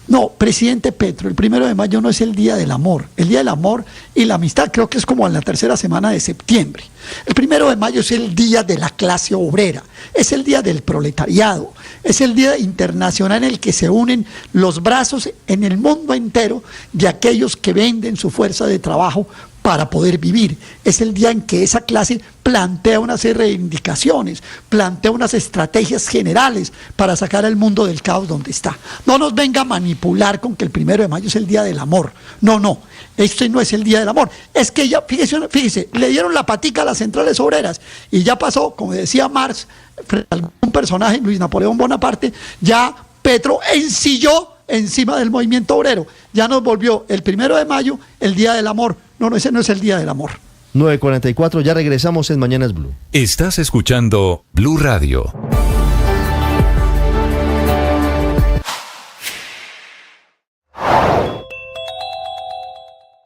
No, presidente Petro, el 1 de mayo no es el Día del Amor. El Día del Amor y la Amistad creo que es como en la 3ª semana de septiembre. El 1 de mayo es el Día de la clase obrera, es el Día del proletariado, es el Día internacional en el que se unen los brazos en el mundo entero de aquellos que venden su fuerza de trabajo para poder vivir. Es el día en que esa clase plantea una serie de reivindicaciones, plantea unas estrategias generales para sacar al mundo del caos donde está. No nos venga a manipular con que el 1 de mayo es el día del amor. No, este no es el día del amor. Es que ya, fíjese, le dieron la patica a las centrales obreras y ya pasó, como decía Marx, frente a algún personaje, Luis Napoleón Bonaparte, ya Petro ensilló encima del movimiento obrero. Ya nos volvió el 1 de mayo el día del amor. No, ese no es el día del amor. 9:44, ya regresamos en Mañanas Blue. Estás escuchando Blue Radio.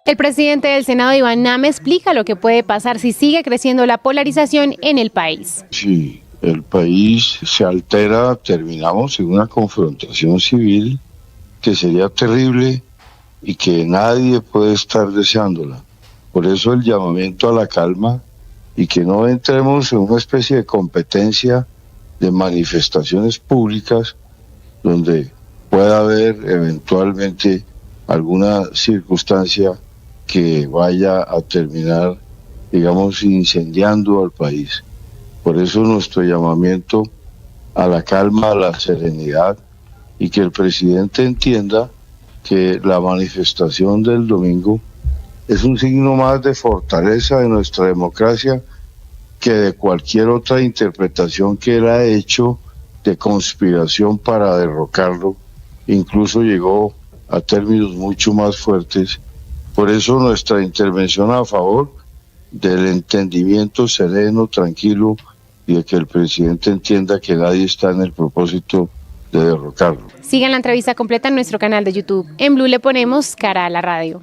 El presidente del Senado, Iván Name, explica lo que puede pasar si sigue creciendo la polarización en el país. Si el país se altera, terminamos en una confrontación civil que sería terrible y que nadie puede estar deseándola. Por eso el llamamiento a la calma y que no entremos en una especie de competencia de manifestaciones públicas donde pueda haber eventualmente alguna circunstancia que vaya a terminar, digamos, incendiando al país. Por eso nuestro llamamiento a la calma, a la serenidad y que el presidente entienda que la manifestación del domingo es un signo más de fortaleza de nuestra democracia que de cualquier otra interpretación que él ha hecho de conspiración para derrocarlo. Incluso llegó a términos mucho más fuertes. Por eso nuestra intervención a favor del entendimiento sereno, tranquilo y de que el presidente entienda que nadie está en el propósito de derrocarlo. Sigan la entrevista completa en nuestro canal de YouTube. En Blue le ponemos cara a la radio.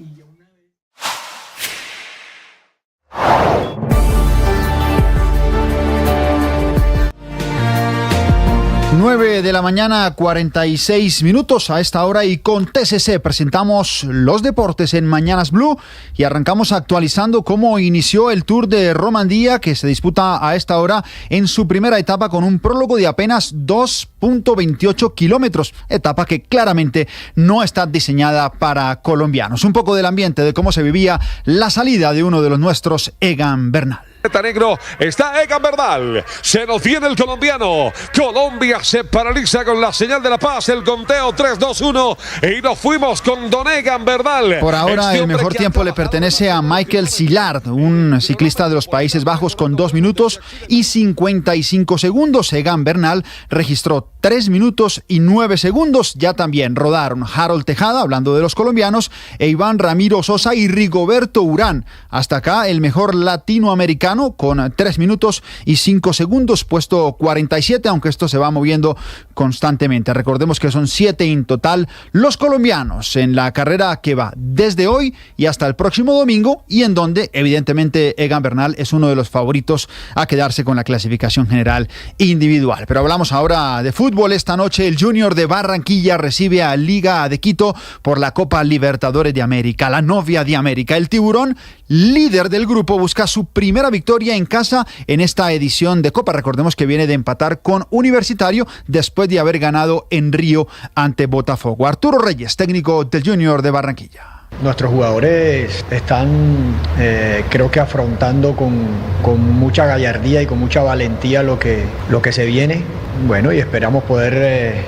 Nueve de la mañana, 46 minutos a esta hora, y con TCC presentamos los deportes en Mañanas Blue y arrancamos actualizando cómo inició el Tour de Romandía, que se disputa a esta hora en su primera etapa con un prólogo de apenas 2.28 kilómetros, etapa que claramente no está diseñada para colombianos. Un poco del ambiente de cómo se vivía la salida de uno de los nuestros, Egan Bernal. Negro, está Egan Bernal, se nos viene el colombiano. Colombia se paraliza con la señal de la paz, el conteo 3, 2, 1 y nos fuimos con don Egan Bernal. Por ahora el mejor tiempo le pertenece a Michael Sillard, un ciclista de los Países Bajos, con 2 minutos y 55 segundos. Egan Bernal registró 3 minutos y 9 segundos. Ya también rodaron Harold Tejada, hablando de los colombianos, e Iván Ramiro Sosa y Rigoberto Urán. Hasta acá el mejor latinoamericano con 3 minutos y 5 segundos, puesto 47, aunque esto se va moviendo constantemente. Recordemos que son 7 en total los colombianos en la carrera que va desde hoy y hasta el próximo domingo, y en donde evidentemente Egan Bernal es uno de los favoritos a quedarse con la clasificación general individual. Pero hablamos ahora de fútbol. Esta noche el Junior de Barranquilla recibe a Liga de Quito por la Copa Libertadores de América, la novia de América. El Tiburón, líder del grupo, busca su primera victoria en casa en esta edición de Copa. Recordemos que viene de empatar con Universitario después de haber ganado en Río ante Botafogo. Arturo Reyes, técnico del Junior de Barranquilla. Nuestros jugadores están, creo que afrontando con mucha gallardía y con mucha valentía lo que se viene. Bueno, y esperamos poder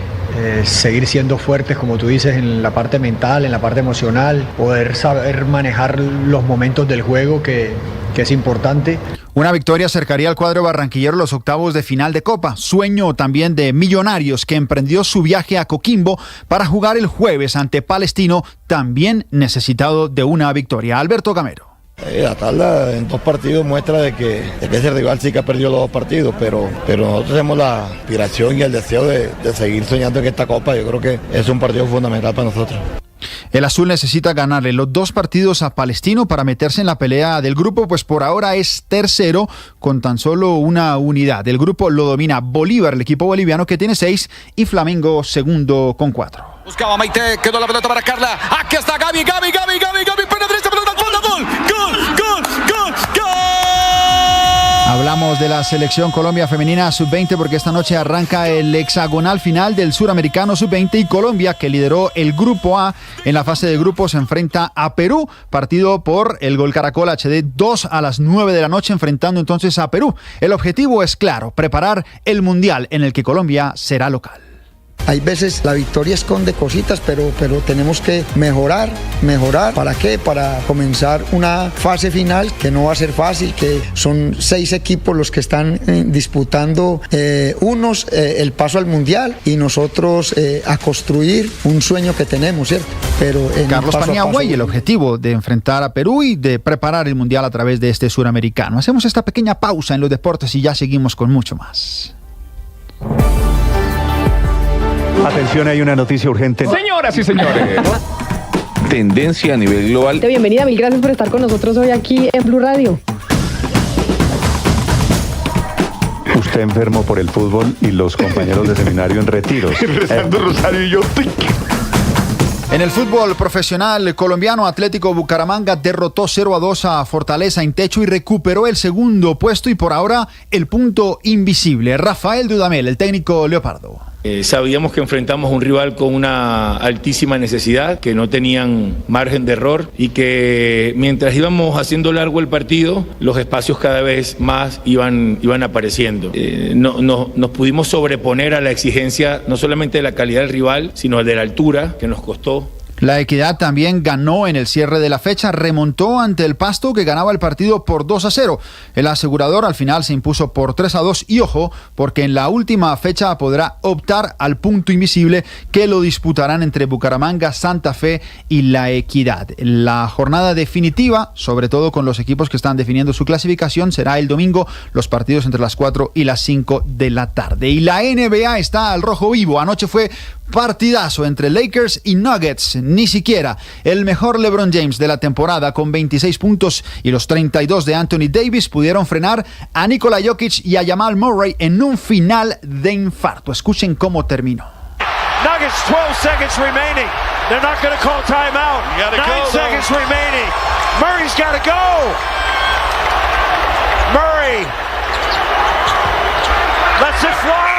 seguir siendo fuertes, como tú dices, en la parte mental, en la parte emocional, poder saber manejar los momentos del juego que es importante. Una victoria acercaría al cuadro barranquillero los octavos de final de Copa. Sueño también de Millonarios, que emprendió su viaje a Coquimbo para jugar el jueves ante Palestino, también necesitado de una victoria. Alberto Gamero. La tabla en 2 partidos muestra de que ese rival sí que ha perdido los 2 partidos, pero nosotros tenemos la aspiración y el deseo de seguir soñando en esta Copa. Yo creo que es un partido fundamental para nosotros. El azul necesita ganarle los 2 partidos a Palestino para meterse en la pelea del grupo, pues por ahora es tercero con tan solo una unidad. El grupo lo domina Bolívar, el equipo boliviano, que tiene 6, y Flamengo segundo con 4. Buscaba Maite, quedó la pelota para Carla. Aquí está Gaby, pena derecha, pelota al fondo, gol. Hablamos de la selección Colombia femenina sub-20 porque esta noche arranca el hexagonal final del Suramericano sub-20 y Colombia, que lideró el Grupo A en la fase de grupos, se enfrenta a Perú, partido por el Gol Caracol HD 2 a las 9 de la noche, enfrentando entonces a Perú. El objetivo es claro, preparar el Mundial en el que Colombia será local. Hay veces la victoria esconde cositas, pero tenemos que mejorar. ¿Para qué? Para comenzar una fase final que no va a ser fácil, que son 6 equipos los que están disputando unos el paso al Mundial y nosotros a construir un sueño que tenemos, ¿cierto? Pero Carlos Paniagua, y el objetivo de enfrentar a Perú y de preparar el Mundial a través de este suramericano. Hacemos esta pequeña pausa en los deportes y ya seguimos con mucho más. Atención, hay una noticia urgente. Señoras y señores. Tendencia a nivel global. Bienvenida, mil gracias por estar con nosotros hoy aquí en Blue Radio. Usted enfermo por el fútbol y los compañeros de seminario en retiros. Rezando rosario y yo. En el fútbol profesional colombiano, Atlético Bucaramanga derrotó 0-2 a Fortaleza en Techo y recuperó el segundo puesto y por ahora el punto invisible. Rafael Dudamel, el técnico leopardo. Sabíamos que enfrentamos un rival con una altísima necesidad, que no tenían margen de error y que mientras íbamos haciendo largo el partido, los espacios cada vez más iban apareciendo. Nos pudimos sobreponer a la exigencia no solamente de la calidad del rival, sino de la altura que nos costó. La Equidad también ganó en el cierre de la fecha, remontó ante el Pasto, que ganaba el partido por 2-0. El asegurador al final se impuso por 3-2 y ojo, porque en la última fecha podrá optar al punto invisible que lo disputarán entre Bucaramanga, Santa Fe y La Equidad. La jornada definitiva, sobre todo con los equipos que están definiendo su clasificación, será el domingo, los partidos entre las 4 y las 5 de la tarde. Y la NBA está al rojo vivo. Anoche fue partidazo entre Lakers y Nuggets. Ni siquiera el mejor LeBron James de la temporada, con 26 puntos y los 32 de Anthony Davis, pudieron frenar a Nikola Jokic y a Jamal Murray en un final de infarto. Escuchen cómo terminó. Nuggets, 12 seconds remaining. They're not going to call timeout. 9 seconds remaining. Murray's got to go. Murray lets it fly.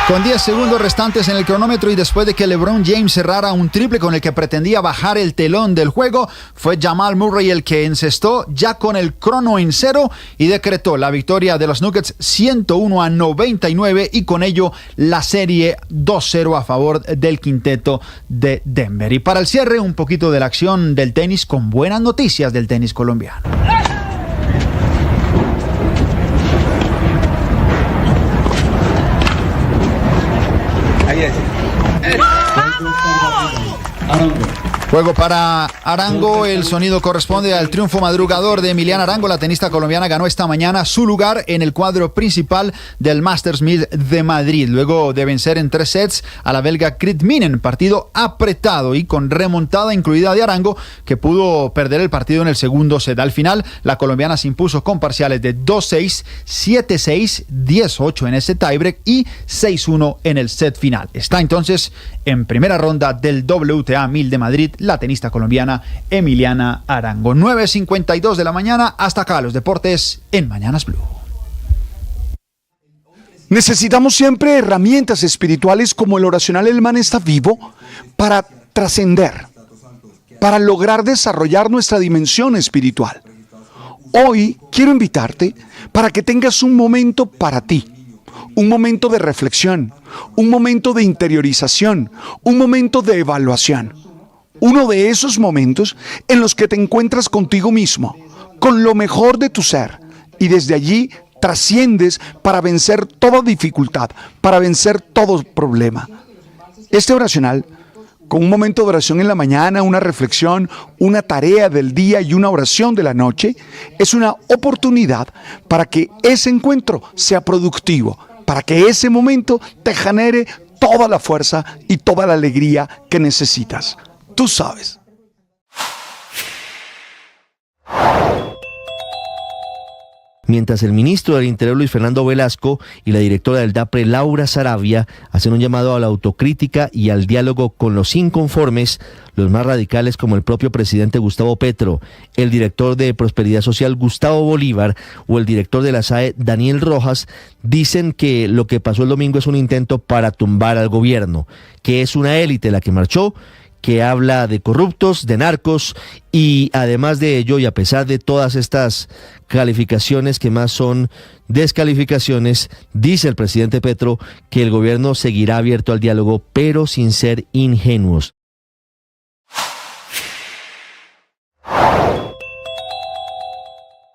Con 10 segundos restantes en el cronómetro y después de que LeBron James cerrara un triple con el que pretendía bajar el telón del juego, fue Jamal Murray el que encestó ya con el crono en cero y decretó la victoria de los Nuggets 101-99 y con ello la serie 2-0 a favor del quinteto de Denver. Y para el cierre, un poquito de la acción del tenis con buenas noticias del tenis colombiano. Juego para Arango, el sonido corresponde al triunfo madrugador de Emiliana Arango. La tenista colombiana ganó esta mañana su lugar en el cuadro principal del Masters 1000 de Madrid, luego de vencer en 3 sets a la belga Krit Minen, partido apretado y con remontada incluida de Arango, que pudo perder el partido en el segundo set. Al final, la colombiana se impuso con parciales de 2-6, 7-6, 10-8 en ese tiebreak y 6-1 en el set final. Está entonces en primera ronda del WTA 1000 de Madrid la tenista colombiana Emiliana Arango. 9:52 de la mañana, hasta acá los deportes en Mañanas Blue. Necesitamos siempre herramientas espirituales como el oracional El Man está vivo para trascender, para lograr desarrollar nuestra dimensión espiritual. Hoy quiero invitarte para que tengas un momento para ti, un momento de reflexión, un momento de interiorización, un momento de evaluación. Uno de esos momentos en los que te encuentras contigo mismo, con lo mejor de tu ser, y desde allí trasciendes para vencer toda dificultad, para vencer todo problema. Este oracional, con un momento de oración en la mañana, una reflexión, una tarea del día y una oración de la noche, es una oportunidad para que ese encuentro sea productivo, para que ese momento te genere toda la fuerza y toda la alegría que necesitas. Tú sabes. mientras el ministro del Interior, Luis Fernando Velasco, y la directora del DAPRE, Laura Saravia, hacen un llamado a la autocrítica y al diálogo con los inconformes, los más radicales como el propio presidente Gustavo Petro, el director de Prosperidad Social Gustavo Bolívar o el director de la SAE Daniel Rojas, dicen que lo que pasó el domingo es un intento para tumbar al gobierno, que es una élite la que marchó, que habla de corruptos, de narcos, y además de ello, y a pesar de todas estas calificaciones que más son descalificaciones, dice el presidente Petro que el gobierno seguirá abierto al diálogo, pero sin ser ingenuos.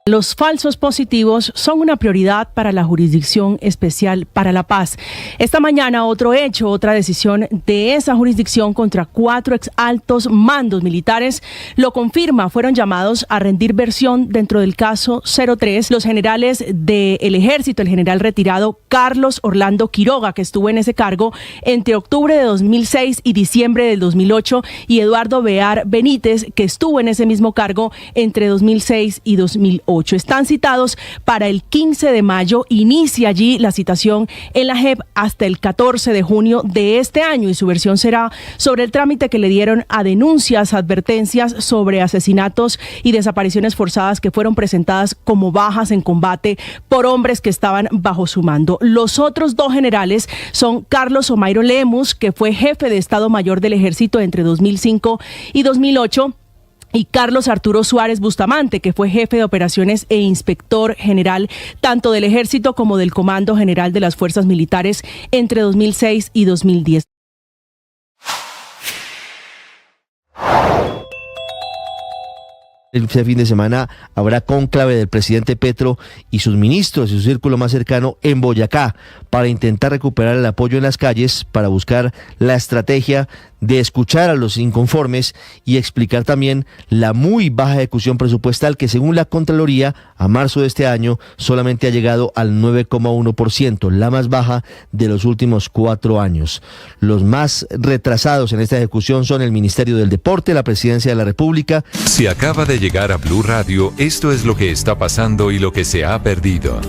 Los falsos positivos son una prioridad para la Jurisdicción Especial para la Paz. Esta mañana otra decisión de esa jurisdicción contra 4 exaltos mandos militares lo confirma. Fueron llamados a rendir versión dentro del caso 03 los generales del Ejército, el general retirado Carlos Orlando Quiroga, que estuvo en ese cargo entre octubre de 2006 y diciembre del 2008, y Eduardo Bear Benítez, que estuvo en ese mismo cargo entre 2006 y 2008. Están citados para el 15 de mayo. Inicia allí la citación en la JEP hasta el 14 de junio de este año, y su versión será sobre el trámite que le dieron a denuncias, advertencias sobre asesinatos y desapariciones forzadas que fueron presentadas como bajas en combate por hombres que estaban bajo su mando. Los otros 2 generales son Carlos Omairo Lemus, que fue jefe de Estado Mayor del Ejército entre 2005 y 2008, y Carlos Arturo Suárez Bustamante, que fue jefe de operaciones e inspector general tanto del Ejército como del Comando General de las Fuerzas Militares entre 2006 y 2010. Este fin de semana habrá cónclave del presidente Petro y sus ministros y su círculo más cercano en Boyacá para intentar recuperar el apoyo en las calles, para buscar la estrategia de escuchar a los inconformes y explicar también la muy baja ejecución presupuestal que, según la Contraloría, a marzo de este año solamente ha llegado al 9,1%, la más baja de los últimos 4 años. Los más retrasados en esta ejecución son el Ministerio del Deporte, la Presidencia de la República. Si acaba de llegar a Blue Radio, esto es lo que está pasando y lo que se ha perdido.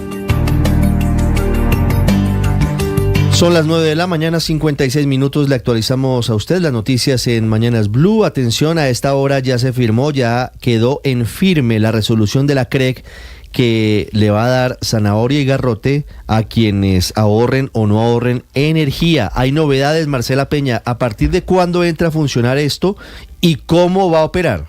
Son las 9 de la mañana, 56 minutos. Le actualizamos a usted las noticias en Mañanas Blue. Atención, a esta hora ya se firmó, ya quedó en firme la resolución de la CREC que le va a dar zanahoria y garrote a quienes ahorren o no ahorren energía. Hay novedades, Marcela Peña. ¿A partir de cuándo entra a funcionar esto y cómo va a operar?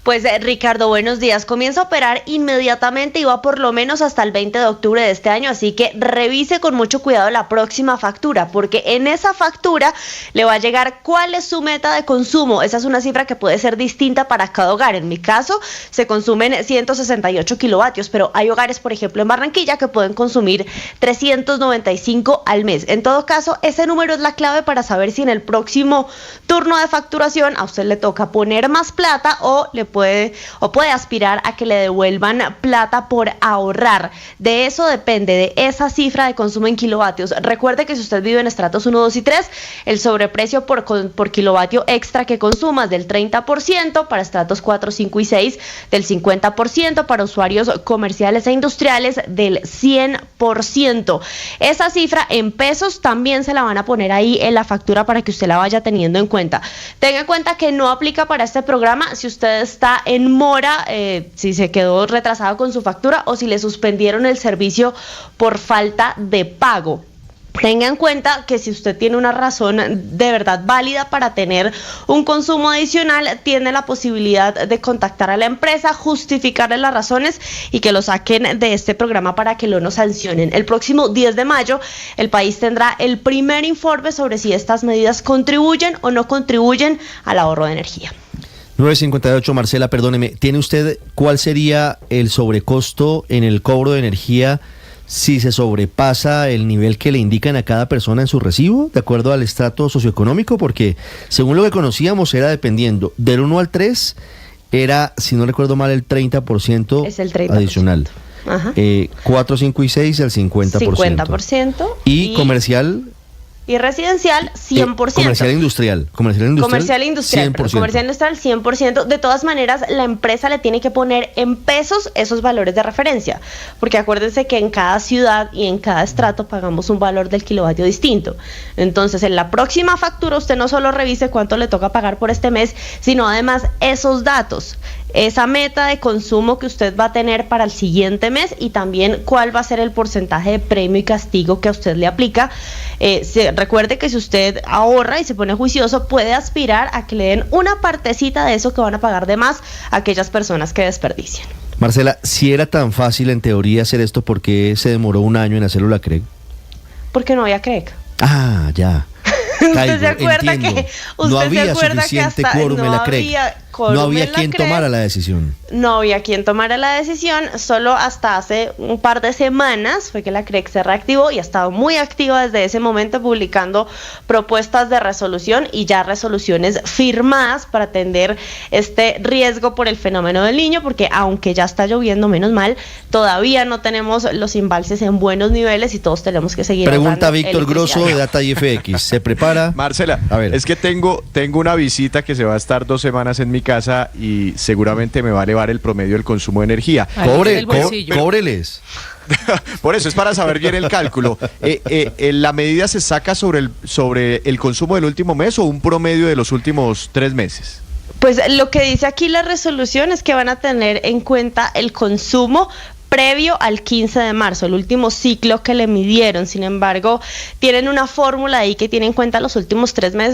Pues Ricardo, buenos días. Comienza a operar inmediatamente y va por lo menos hasta el 20 de octubre de este año, así que revise con mucho cuidado la próxima factura, porque en esa factura le va a llegar cuál es su meta de consumo. Esa es una cifra que puede ser distinta para cada hogar. En mi caso, se consumen 168 kilovatios, pero hay hogares, por ejemplo, en Barranquilla, que pueden consumir 395 al mes. En todo caso, ese número es la clave para saber si en el próximo turno de facturación a usted le toca poner más plata o puede aspirar a que le devuelvan plata por ahorrar. De eso depende, de esa cifra de consumo en kilovatios. Recuerde que si usted vive en estratos 1, 2 y 3, el sobreprecio por kilovatio extra que consuma es del 30%, para estratos 4, 5 y 6 del 50%, para usuarios comerciales e industriales del 100%. Esa cifra en pesos también se la van a poner ahí en la factura para que usted la vaya teniendo en cuenta. Tenga en cuenta que no aplica para este programa si usted está en mora, si se quedó retrasado con su factura o si le suspendieron el servicio por falta de pago. Tenga en cuenta que si usted tiene una razón de verdad válida para tener un consumo adicional, tiene la posibilidad de contactar a la empresa, justificarle las razones y que lo saquen de este programa para que lo no sancionen. El próximo 10 de mayo, el país tendrá el primer informe sobre si estas medidas contribuyen o no contribuyen al ahorro de energía. 9:58, Marcela, perdóneme, ¿tiene usted cuál sería el sobrecosto en el cobro de energía si se sobrepasa el nivel que le indican a cada persona en su recibo, de acuerdo al estrato socioeconómico? Porque según lo que conocíamos era dependiendo del 1 al 3, era, si no recuerdo mal, el 30%, es el 30%. Adicional. Ajá. 4, 5 y 6, el 50%. 50%. Y comercial... y residencial 100%. Comercial industrial. Comercial industrial 100%. De todas maneras, la empresa le tiene que poner en pesos esos valores de referencia, porque acuérdense que en cada ciudad y en cada estrato pagamos un valor del kilovatio distinto. Entonces, en la próxima factura usted no solo revise cuánto le toca pagar por este mes, sino además esos datos, esa meta de consumo que usted va a tener para el siguiente mes y también cuál va a ser el porcentaje de premio y castigo que a usted le aplica. Recuerde que si usted ahorra y se pone juicioso, puede aspirar a que le den una partecita de eso que van a pagar de más a aquellas personas que desperdician. Marcela, si era tan fácil en teoría hacer esto, ¿por qué se demoró un año en hacerlo la CREG? Porque no había CREG. Ah, ya. ¿Usted se acuerda que no había suficiente quórum en la CREG? No había quien tomara la decisión. No había quien tomara la decisión. Solo hasta hace un par de semanas fue que la CREG se reactivó y ha estado muy activa desde ese momento, publicando propuestas de resolución y ya resoluciones firmadas para atender este riesgo por el fenómeno del Niño, porque aunque ya está lloviendo, menos mal, todavía no tenemos los embalses en buenos niveles y todos tenemos que seguir. Pregunta Víctor Grosso de Data IFX. ¿Se prepara? Marcela, a ver. Es que tengo una visita que se va a estar 2 semanas en mi casa y seguramente me va a elevar el promedio del consumo de energía. Cóbreles. Por eso es para saber bien el cálculo. ¿La medida se saca sobre el consumo del último mes o un promedio de los últimos 3 meses? Pues lo que dice aquí la resolución es que van a tener en cuenta el consumo previo al 15 de marzo, el último ciclo que le midieron. Sin embargo, tienen una fórmula ahí que tiene en cuenta los últimos 3 meses.